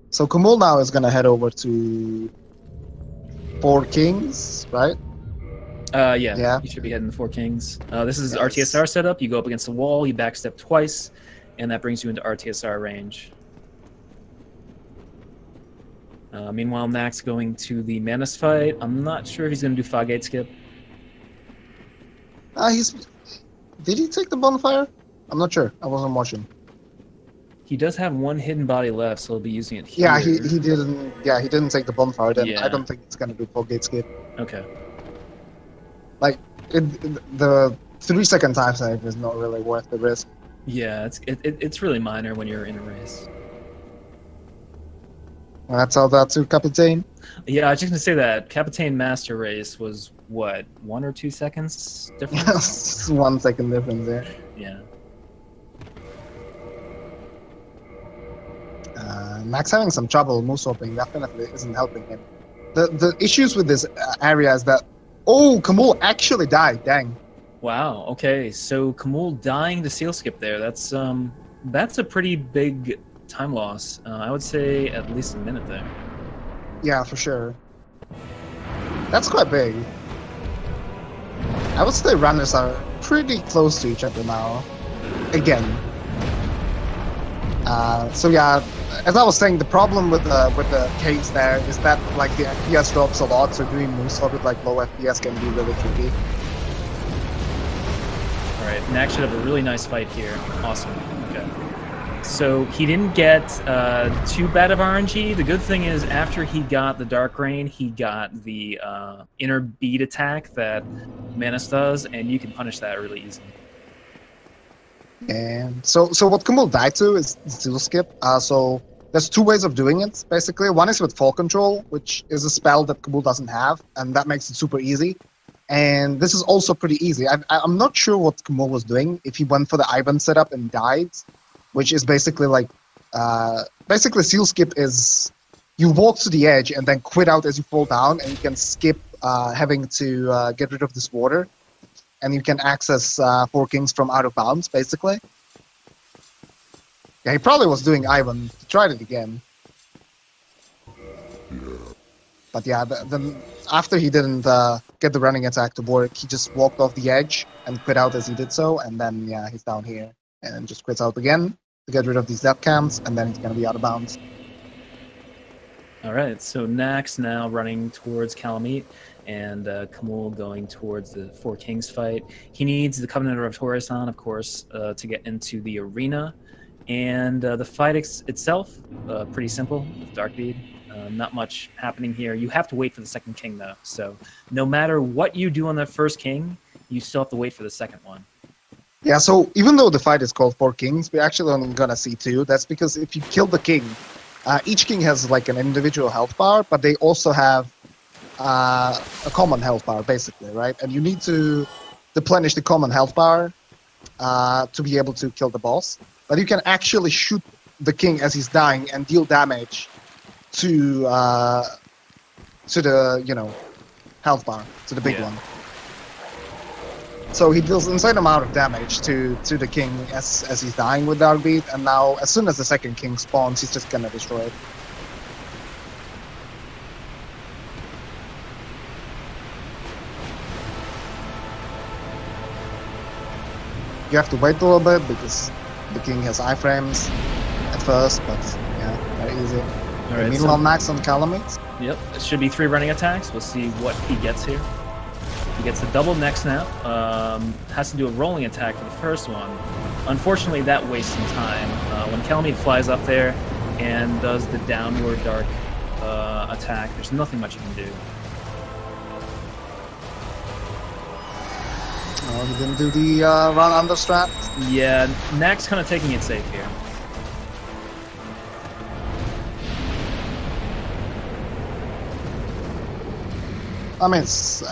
So Kahmul now is gonna head over to Four Kings, right? Yeah, you should be heading the Four Kings. This is RTSR setup. You go up against the wall, you backstep twice, and that brings you into RTSR range. Meanwhile, Nax going to the Manus fight. I'm not sure if he's going to do Foggate skip. Did he take the bonfire? I'm not sure. I wasn't watching. He does have one hidden body left, so he'll be using it here. Yeah, he didn't. Yeah, he didn't take the bonfire. Then Yeah. I don't think it's going to do Foggate skip. Okay. Like, the 3-second time save is not really worth the risk. Yeah, it's really minor when you're in a race. That's all that to Captain. Yeah, I was just gonna say that Captain Master race was what, 1 or 2 seconds difference? 1 second difference there. Yeah. Max having some trouble move swapping definitely isn't helping him. The issues with this area is that Kahmul actually died. Dang. Wow. Okay, so Kahmul dying to seal skip there. That's a pretty big time loss. I would say at least a minute there. Yeah, for sure. That's quite big. I would say runners are pretty close to each other now. Again. So yeah, as I was saying, the problem with the caves there is that like the FPS drops a lot, so doing moonsault with like low FPS can be really tricky. All right, Nax should have a really nice fight here. Awesome. Okay. So he didn't get too bad of RNG. The good thing is after he got the Dark Rain, he got the inner bead attack that Manus does, and you can punish that really easily. And so what Kahmul died to is seal skip. So there's 2 ways of doing it, basically. One is with fall control, which is a spell that Kahmul doesn't have, and that makes it super easy. And this is also pretty easy. I'm not sure what Kahmul was doing, if he went for the Ivan setup and died, which is basically like, basically seal skip is you walk to the edge and then quit out as you fall down, and you can skip having to get rid of this water. And you can access Four Kings from out of bounds, basically. Yeah, he probably was doing Ivan. He tried it again. But yeah, then after he didn't get the running attack to work, he just walked off the edge and quit out as he did so, and then yeah, he's down here. and just quits out again to get rid of these death camps, and then he's going to be out of bounds. All right, so Nax now running towards Calamite, and Kahmul going towards the Four Kings fight. He needs the Covenant of Torasan, of course, to get into the arena. And the fight itself, pretty simple with Darkbead. Not much happening here. You have to wait for the second king, though. So no matter what you do on the first king, you still have to wait for the second one. Yeah, so even though the fight is called Four Kings, we're actually only going to see two. That's because if you kill the king, each king has like an individual health bar, but they also have a common health bar, basically, right? And you need to replenish the common health bar to be able to kill the boss. But you can actually shoot the king as he's dying and deal damage to the health bar, to the big one. So he deals insane amount of damage to the king as he's dying with Darkbead, and now as soon as the second king spawns, he's just gonna destroy it. You have to wait a little bit because the king has iframes at first, but yeah, very easy. All right, meanwhile, Nax on Calamite. Yep, it should be 3 running attacks. We'll see what he gets here. He gets the double neck snap. Has to do a rolling attack for the first one. Unfortunately, that wastes some time. When Calamite flies up there and does the downward dark attack, there's nothing much you can do. Oh, he didn't do the run under strat. Yeah, Nax kind of taking it safe here. I mean,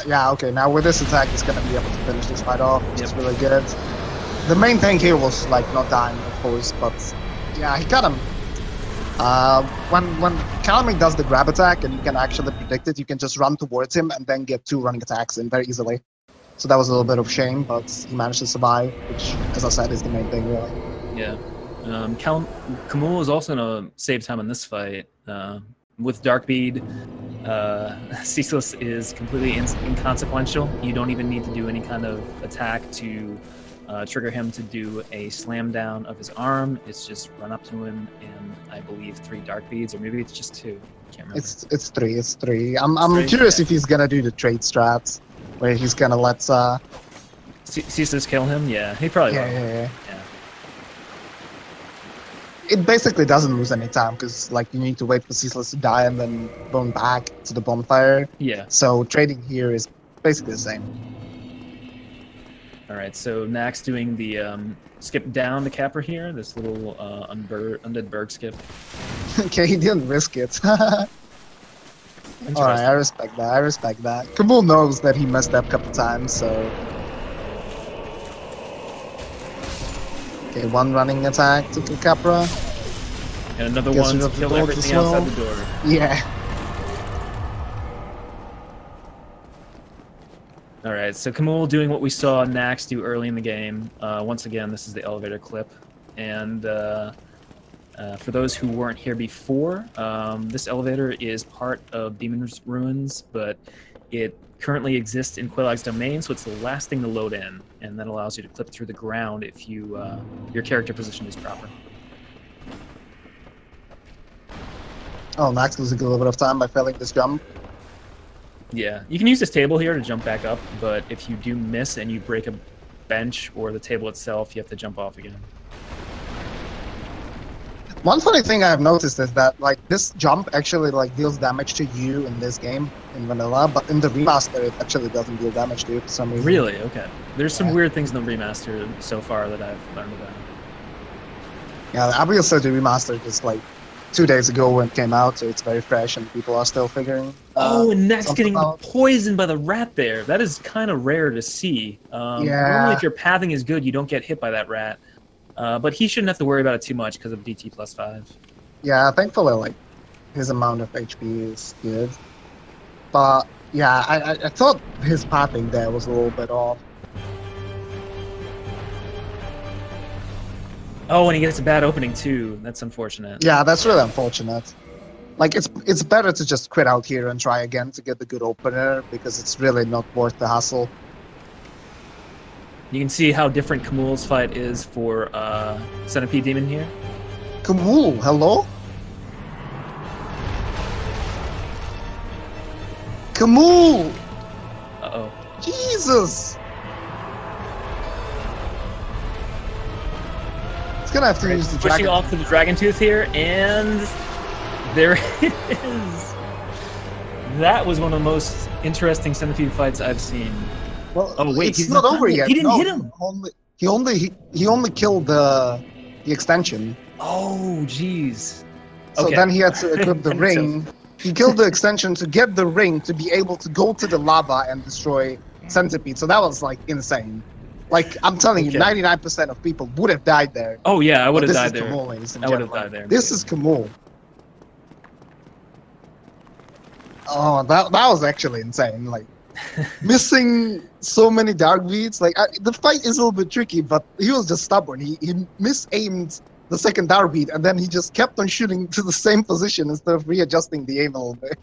yeah, okay, now with this attack, he's going to be able to finish this fight off, which is really good. The main thing here was, like, not dying, of course, but yeah, he got him. When Calamite does the grab attack and you can actually predict it, you can just run towards him and then get 2 running attacks in very easily. So that was a little bit of shame, but he managed to survive, which, as I said, is the main thing, really. Yeah. Kahmul is also going to save time in this fight. With Darkbead, Ceaseless is completely inconsequential. You don't even need to do any kind of attack to trigger him to do a slam down of his arm. It's just run up to him and I believe 3 Darkbeads, or maybe it's just 2. I can't remember. It's 3. It's 3. I'm curious if he's gonna do the trade strats, where he's gonna let Ceaseless kill him. Yeah, he probably will. Yeah. It basically doesn't lose any time because, like, you need to wait for Ceaseless to die and then run back to the bonfire. Yeah. So trading here is basically the same. All right. So Nax doing the skip down to Capper here. This little Undead Burg skip. Okay, he didn't risk it. All right, I respect that. I respect that. Kahmul knows that he messed up a couple times, so. Okay, 1 running attack to kill Capra. And another one to kill everything outside the door. Yeah. Alright, so Kahmul doing what we saw Nax do early in the game. Once again, this is the elevator clip. And for those who weren't here before, this elevator is part of Demon's Ruins, but it currently exists in Quelaag's domain, so it's the last thing to load in, and that allows you to clip through the ground if you your character position is proper. Oh, Nax losing a little bit of time by failing this jump. Yeah, you can use this table here to jump back up, but if you do miss and you break a bench or the table itself, you have to jump off again. One funny thing I've noticed is that, like, this jump actually, like, deals damage to you in this game, in vanilla, but in the remaster it actually doesn't deal damage to you for some reason. Really? Okay. There's some weird things in the remaster so far that I've learned about. Yeah, I will say the remaster just, like, 2 days ago when it came out, so it's very fresh and people are still figuring and Nax getting poisoned by the rat there. That is kind of rare to see. Normally if your pathing is good, you don't get hit by that rat. But he shouldn't have to worry about it too much because of DT +5. Yeah, thankfully, like, his amount of HP is good. But, yeah, I thought his pathing there was a little bit off. Oh, and he gets a bad opening too. That's unfortunate. Yeah, that's really unfortunate. Like, it's better to just quit out here and try again to get the good opener, because it's really not worth the hassle. You can see how different Kahmul's fight is for Centipede Demon here. Kahmul, hello? Kahmul! Uh-oh. Jesus! It's gonna have to use the pushing dragon. off to the Dragon Tooth here, and there it is. That was one of the most interesting Centipede fights I've seen. Well, oh wait, it's he's not over yet. He didn't hit him. He only killed the extension. Oh, jeez. So Okay. then he had to equip the And ring. He killed the extension to get the ring to be able to go to the lava and destroy Centipede. So that was like insane. Like I'm telling you, 99% of people would have died there. Oh yeah, I would have died there. Kahmul, ladies and I would have gentlemen. died there. This is Kahmul. Oh, that was actually insane. Like missing so many dark beats. Like the fight is a little bit tricky, but he was just stubborn. He misaimed the second dark beat, and then he just kept on shooting to the same position instead of readjusting the aim a little bit.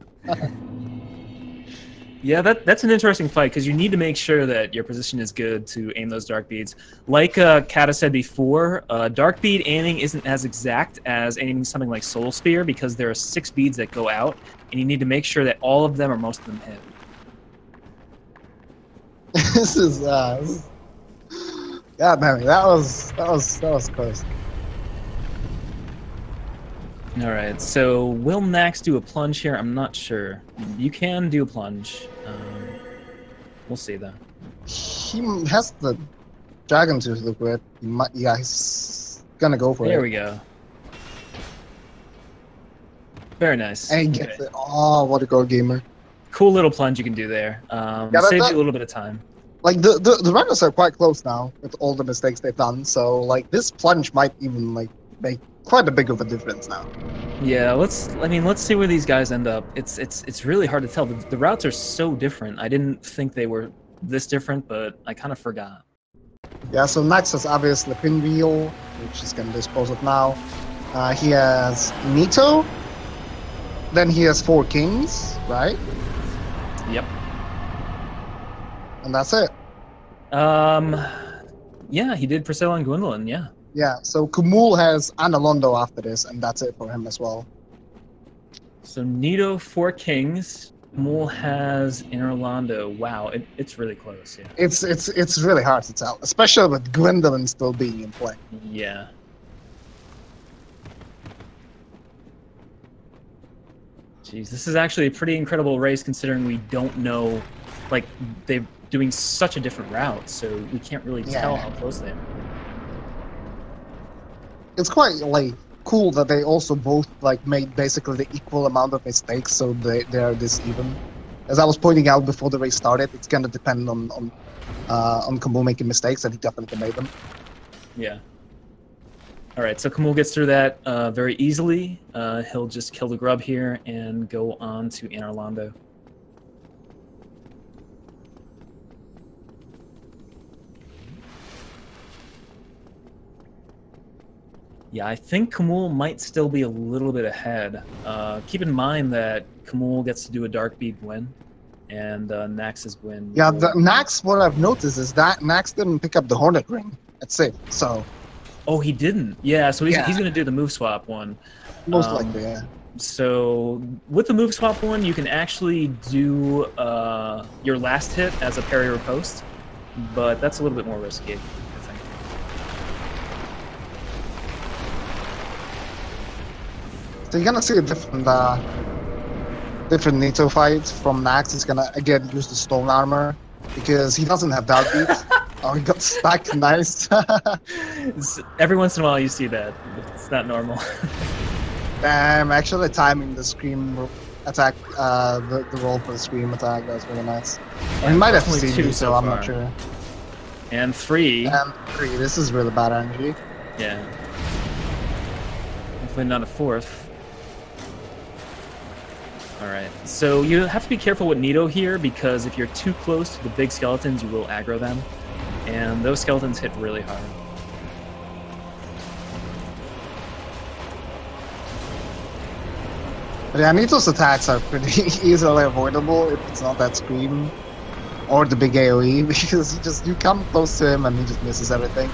Yeah, that's an interesting fight because you need to make sure that your position is good to aim those dark beads. Like Kata said before, dark bead aiming isn't as exact as aiming something like Soul Spear because there are 6 beads that go out, and you need to make sure that all of them or most of them hit. This is God damn it, that was close. All right, so will Nax do a plunge here? I'm not sure. You can do a plunge. We'll see though. He has the dragon tooth liquid. He might, yeah, he's gonna go for it. There we go. Very nice. And he gets it. Oh, what a go gamer! Cool little plunge you can do there. Saves you a little bit of time. Like the runners are quite close now with all the mistakes they've done. So like this plunge might even like make quite a big of a difference now. Yeah, let's see where these guys end up. It's really hard to tell. The routes are so different. I didn't think they were this different, but I kind of forgot. Yeah, so Nax has obviously Pinwheel, which he's gonna dispose of now. He has Nito. Then he has 4 kings, right? Yep. And that's it. Yeah, he did Priscilla and Gwendolyn, yeah. Yeah, so Kahmul has Anor Londo after this, and that's it for him as well. So Nito 4 kings. Kahmul has Anor Londo. Wow, it's really close, yeah. It's really hard to tell, especially with Gwendolyn still being in play. Yeah. Jeez, this is actually a pretty incredible race considering we don't know, like, they're doing such a different route, so we can't really tell how close they are. It's quite like cool that they also both like made basically the equal amount of mistakes, so they are this even. As I was pointing out before the race started, it's gonna depend on Kahmul making mistakes, and he definitely made them. Yeah. All right, so Kahmul gets through that very easily. He'll just kill the grub here and go on to Anor Londo. Yeah, I think Kahmul might still be a little bit ahead. Keep in mind that Kahmul gets to do a Dark Bead win, and Nax's win. Yeah, the Nax, what I've noticed is that Nax didn't pick up the Hornet Ring. That's it, so... Oh, he didn't? Yeah, so he's going to do the move swap one. Most likely, yeah. So, with the move swap one, you can actually do your last hit as a parry or post, but that's a little bit more risky, I think. So you're gonna see a different Nito fight from Nax. He's gonna again use the stone armor because he doesn't have dark beat. Oh, he got stuck. Nice. Every once in a while you see that. It's not normal. Damn, actually timing the scream attack, the roll for the scream attack, that was really nice. And he might have seen 2 me, so so I'm far. not sure. And 3. And 3, this is really bad energy. Yeah. Hopefully not a 4th. Alright, so you have to be careful with Nito here, because if you're too close to the big skeletons, you will aggro them. And those skeletons hit really hard. But yeah, Nito's attacks are pretty easily avoidable if it's not that scream. or the big AoE because you come close to him and he just misses everything.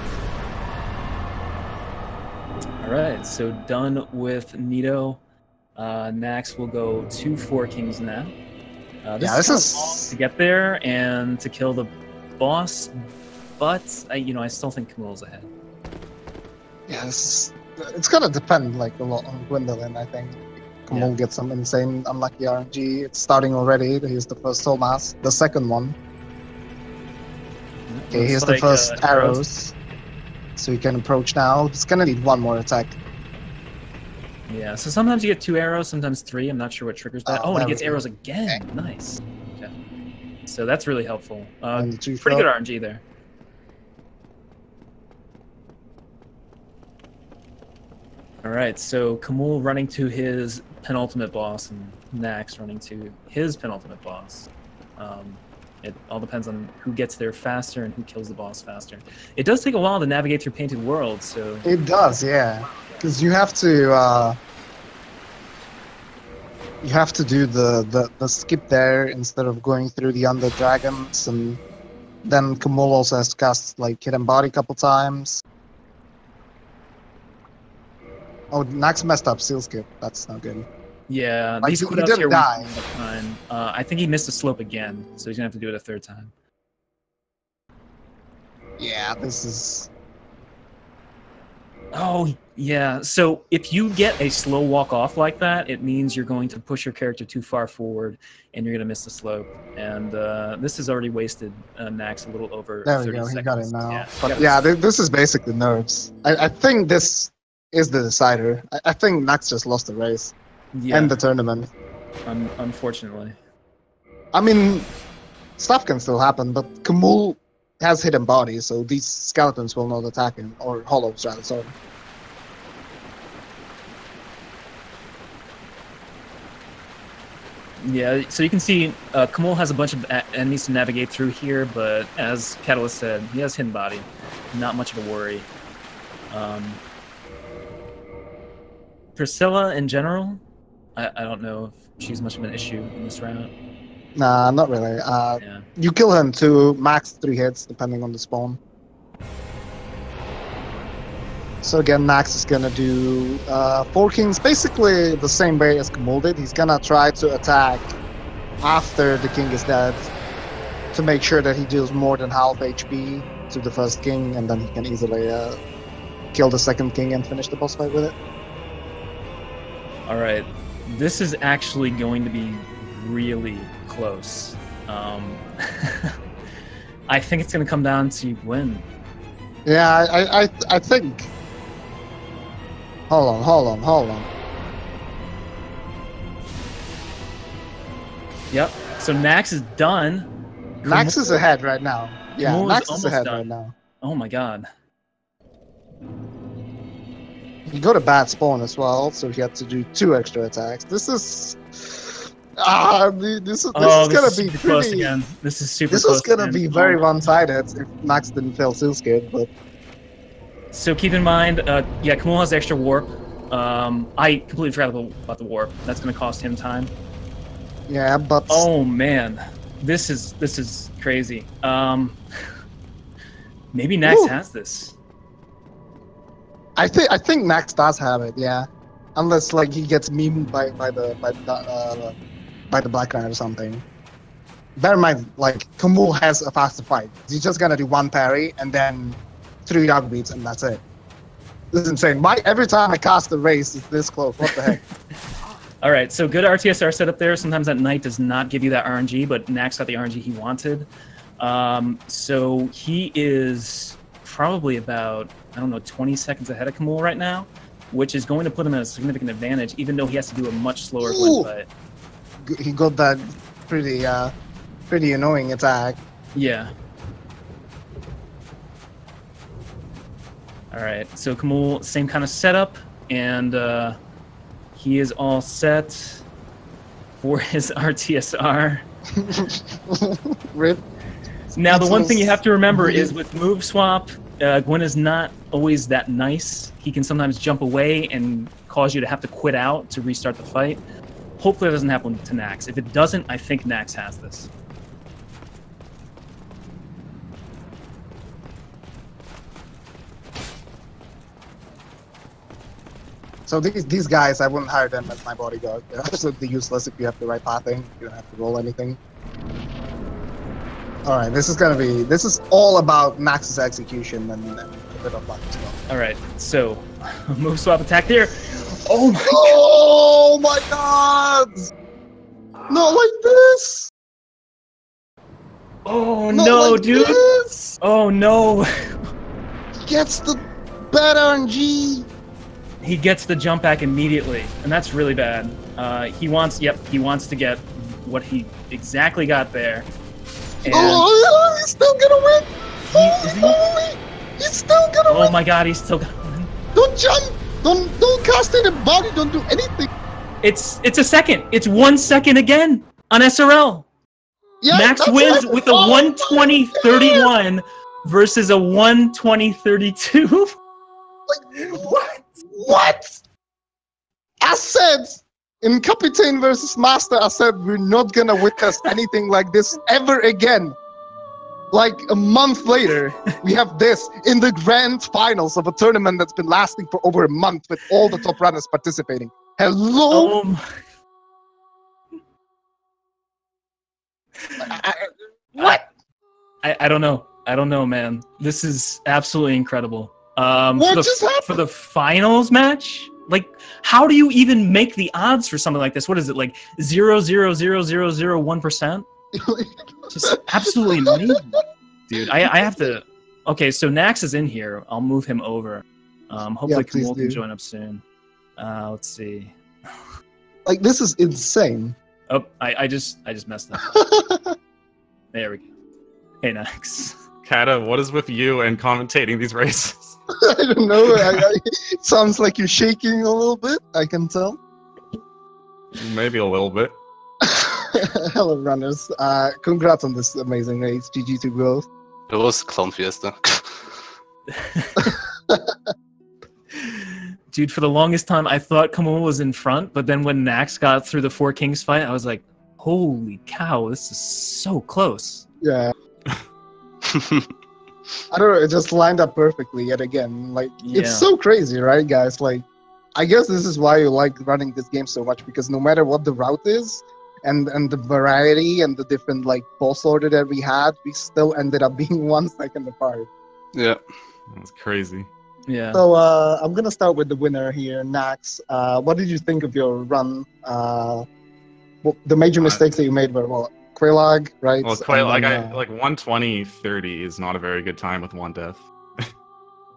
All right, so done with Nito. Nax will go to 4 Kings now. This is long to get there and to kill the boss, but I still think Kahmul's ahead. Yeah, it's gonna depend like a lot on Gwendolyn. I think Kahmul gets some insane unlucky RNG. It's starting already. Here's the first soul mass. The second one. Okay, here's the first arrows. So you can approach now. It's gonna need one more attack. Yeah, so sometimes you get 2 arrows, sometimes 3. I'm not sure what triggers that. Oh, and he gets arrows again. Okay. Nice. Okay. So that's really helpful. Pretty good RNG there. All right, so Kahmul running to his penultimate boss, and Nax running to his penultimate boss. It all depends on who gets there faster and who kills the boss faster. It does take a while to navigate through Painted World, so... It does, yeah. Because you have to do the skip there instead of going through the Undead Dragons, and then Kahmul also has to cast like Hidden Body a couple times. Oh, Nax messed up seal skip. That's not good. Yeah, like, these he didn't die. I think he missed the slope again, so he's gonna have to do it a 3rd time. Yeah, this is... Oh, yeah. So if you get a slow walk off like that, it means you're going to push your character too far forward, and you're going to miss the slope. And this has already wasted Nax a little over 30 seconds. He got it now. Yeah, but yeah, this is basically nerves. I think this is the decider. I think Nax just lost the race. Yeah. And the tournament. Unfortunately. I mean, stuff can still happen, but Kahmul has Hidden Body, so these skeletons will not attack him, or hollows rather, sorry. Yeah, so you can see Kahmul has a bunch of enemies to navigate through here, but as Catalyst said, he has Hidden Body. Not much of a worry. Priscilla, in general, I don't know if she's much of an issue in this round. Nah, not really. Yeah. You kill him to max 3 hits, depending on the spawn. So again, Nax is gonna do 4 Kings, basically the same way as Kahmul did. He's gonna try to attack after the King is dead to make sure that he deals more than half HP to the first King, and then he can easily kill the second King and finish the boss fight with it. All right, this is actually going to be really close. I think it's going to come down to Gwen. Yeah, I think... Hold on. Yep, so Nax is done. Nax is ahead right now. Yeah, Kahmul Nax is ahead right now. Oh my god. He got a bad spawn as well, so he had to do 2 extra attacks. This is... this is gonna be pretty close again. This is super close. This was gonna be very one-sided if Nax didn't fail Seal Skid, but... So keep in mind, yeah, Kahmul has extra warp. I completely forgot about the warp. That's gonna cost him time. Yeah, but... Oh man, this is crazy. Maybe Nax has this. I think Nax does have it, yeah. Unless like he gets memed by the Black Knight or something. Bear in mind, like Kahmul has a faster fight. He's just gonna do 1 parry and then 3 dog beats and that's it. This is insane. Every time I cast the race, it's this close. What the heck? All right, so good RTSR setup there. Sometimes that Knight does not give you that RNG, but Nax got the RNG he wanted. So he is probably about, I don't know, 20 seconds ahead of Kahmul right now, which is going to put him at a significant advantage, even though he has to do a much slower Gwen fight. He got that pretty annoying attack. Yeah. All right, so Kahmul, same kind of setup, and he is all set for his RTSR. Rip. Now, the one thing you have to remember is with move swap, Gwen is not always that nice. He can sometimes jump away and cause you to have to quit out to restart the fight. Hopefully that doesn't happen to Nax. If it doesn't, I think Nax has this. So these guys, I wouldn't hire them as my bodyguard. They're absolutely useless if you have the right pathing. You don't have to roll anything. All right, this is all about Max's execution and a bit of luck as well. All right, so move swap attack there. Oh my! Oh my God! Not like this! Oh Not no, like dude! This. Oh no! He gets the bad RNG. He gets the jump back immediately, and that's really bad. He wants to get what he exactly got there. And oh, he's still gonna win! He's still gonna win! Oh my God, he's still gonna win! Don't jump! Don't cast in a body! Don't do anything! It's a second! It's 1 second again on SRL! Yeah, Max wins with a 120-31 versus a 120-32. What? What? I said in Captain versus Master, I said we're not gonna witness anything like this ever again. Like a month later, we have this in the grand finals of a tournament that's been lasting for over a month with all the top runners participating. Hello? What? I don't know. I don't know, man. This is absolutely incredible. What just happened? For the finals match? Like, how do you even make the odds for something like this? What is it, like 0.00001%? Just absolutely amazing. Dude, I have to... Okay, so Nax is in here. I'll move him over. Hopefully Kahmul can join up soon. Let's see. Like, this is insane. Oh, I just messed up. There we go. Hey, Nax. Kata, what is with you and commentating these races? I don't know. It sounds like you're shaking a little bit. I can tell. Maybe a little bit. Hello, runners. Congrats on this amazing race. GG to both. It was Clown Fiesta. Dude, for the longest time, I thought Kahmul was in front, but then when Nax got through the Four Kings fight, I was like, holy cow, this is so close. Yeah. I don't know, it just lined up perfectly yet again. Like, it's so crazy, right, guys? Like, I guess this is why you like running this game so much, because no matter what the route is, and the variety and the different, like, boss order that we had, we still ended up being 1 second apart. Yeah. That's crazy. Yeah. So, I'm gonna start with the winner here, Nax. What did you think of your run? Well, the major mistakes that you made were, well, Quelaag, right? Well, Quelaag, like 120-30 is not a very good time with one death.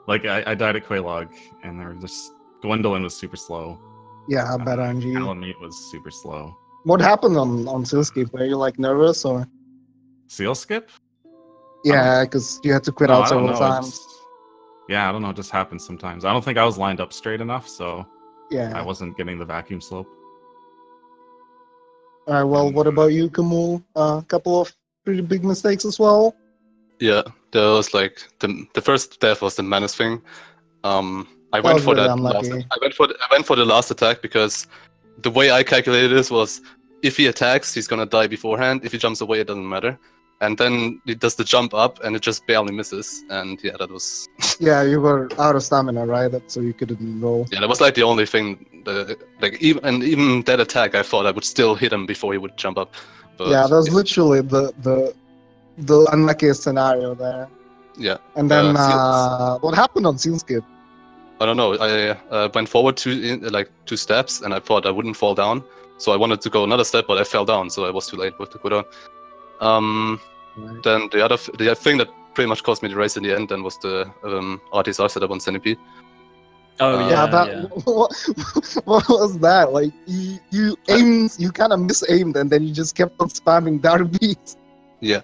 Like, I died at Quelaag, and there was just... Gwendolyn was super slow. Yeah, bad RNG. Alan Meat was super slow. What happened on Seal Skip? Were you, like, nervous, or...? Seal Skip? Yeah, because you had to quit out several times. Yeah, I don't know, it just happens sometimes. I don't think I was lined up straight enough, so yeah, I wasn't getting the vacuum slope. Alright, well, what about you, Kahmul? A couple of pretty big mistakes as well? Yeah, there was like the first death was the Manus thing. I went for that. I went for the last attack because the way I calculated this was if he attacks, he's gonna die beforehand. If he jumps away, it doesn't matter. And then it does the jump up, and it just barely misses. And yeah, that was. Yeah, you were out of stamina, right? So you couldn't roll. Yeah, that was like the only thing. Even that attack, I thought I would still hit him before he would jump up. But, yeah, that was literally the unluckiest scenario there. Yeah. And then what happened on Seal Skip? I don't know. I went forward two steps, and I thought I wouldn't fall down. So I wanted to go another step, but I fell down, so I was too late with the cooldown. Then the thing that pretty much cost me the race in the end then was the RTSAR setup on Centipede. Oh yeah. What was that? Like you aimed, you kind of misaimed, and then you just kept on spamming down beats. Yeah.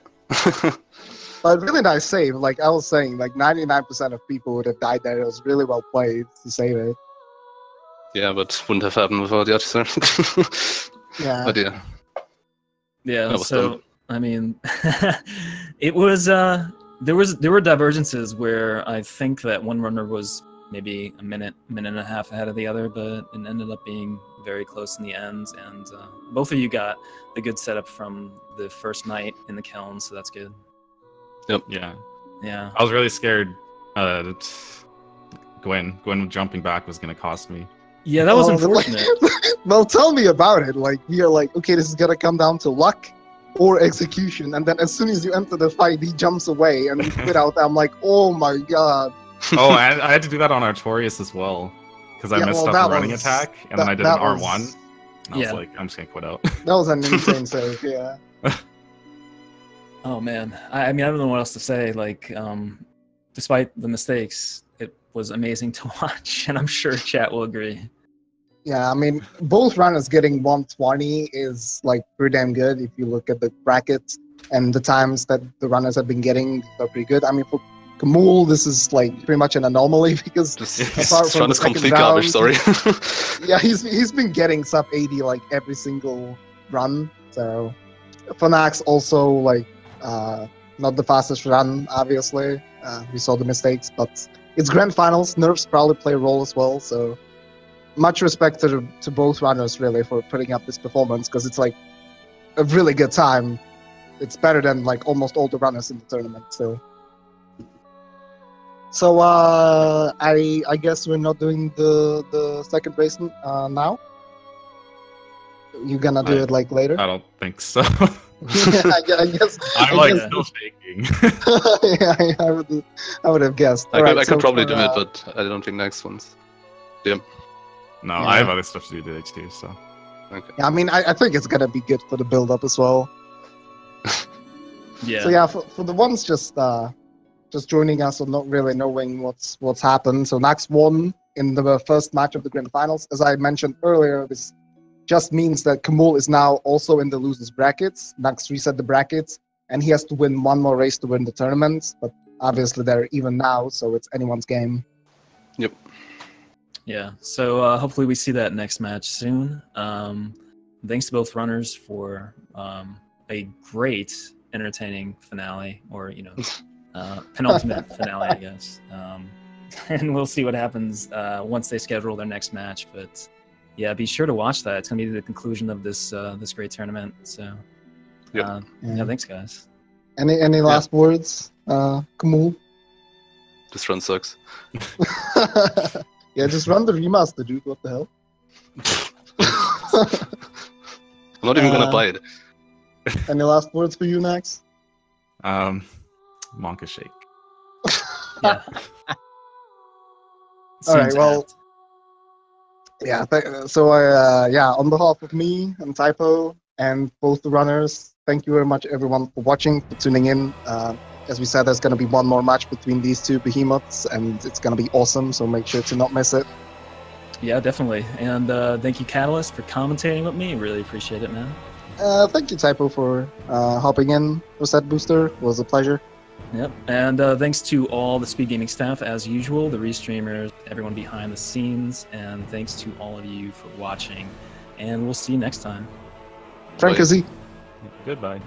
But really nice save. Like I was saying, like 99% of people would have died there. It was really well played to save it. Yeah, but wouldn't have happened without the RTSAR. Yeah. But yeah. Yeah. So dumb. I mean, it was there were divergences where I think that one runner was maybe a minute and a half ahead of the other, but it ended up being very close in the end. And both of you got the good setup from the first night in the Kiln, so that's good. Yep. Yeah. Yeah. I was really scared. Gwen jumping back was gonna cost me. Yeah, that was unfortunate. Well, tell me about it. Like, you're like, okay, this is gonna come down to luck or execution, and then as soon as you enter the fight, he jumps away and you spit out. I'm like, oh my god. Oh, and I had to do that on Artorias as well, because I messed up the running attack, and then I did an R1. And I was like, I'm just gonna quit out. That was an insane save, yeah. Oh man, I mean, I don't know what else to say. Like, despite the mistakes, it was amazing to watch, and I'm sure chat will agree. Yeah, I mean, both runners getting 120 is like pretty damn good if you look at the brackets and the times that the runners have been getting. They're pretty good. I mean, for Kahmul, this is like pretty much an anomaly because apart from the second round, sorry. Yeah, he's been getting sub 80 like every single run. So for Nax also like not the fastest run, obviously. We saw the mistakes, but it's grand finals. Nerfs probably play a role as well. So much respect to both runners really for putting up this performance because it's like a really good time. It's better than like almost all the runners in the tournament. So I guess we're not doing the second race now. You're gonna do it like later? I don't think so. Yeah, I guess. I'm like still shaking. Yeah, I would have guessed. I could probably do it, but I don't think next one's. Yeah. No, yeah. I have other stuff to do today too, so. Okay. Yeah, I mean, I think it's gonna be good for the build-up as well. Yeah. So yeah, for the ones just joining us or not really knowing what's happened. So Nax won in the first match of the grand finals. As I mentioned earlier, this just means that Kahmul is now also in the losers brackets. Nax reset the brackets, and he has to win one more race to win the tournament. But obviously they're even now, so it's anyone's game. Yep. Yeah, so hopefully we see that next match soon. Thanks to both runners for a great, entertaining finale, or penultimate finale, I guess. And we'll see what happens once they schedule their next match. But yeah, be sure to watch that. It's gonna be the conclusion of this this great tournament. So yeah, thanks guys. Any last words, Kahmul? This run sucks. Yeah, just run the remaster, dude. What the hell? I'm not even gonna buy it. Any last words for you, Nax? Monka shake. Yeah. All right. Well. Yeah. So on behalf of me and Typo and both the runners, thank you very much, everyone, for watching, for tuning in. As we said, there's going to be one more match between these two behemoths, and it's going to be awesome, so make sure to not miss it. Yeah, definitely. And thank you, Catalyst, for commentating with me. Really appreciate it, man. Thank you, Typo, for hopping in for Set Booster. It was a pleasure. Yep. And thanks to all the Speed Gaming staff, as usual, the restreamers, everyone behind the scenes, and thanks to all of you for watching. And we'll see you next time. Frankazzy. Goodbye.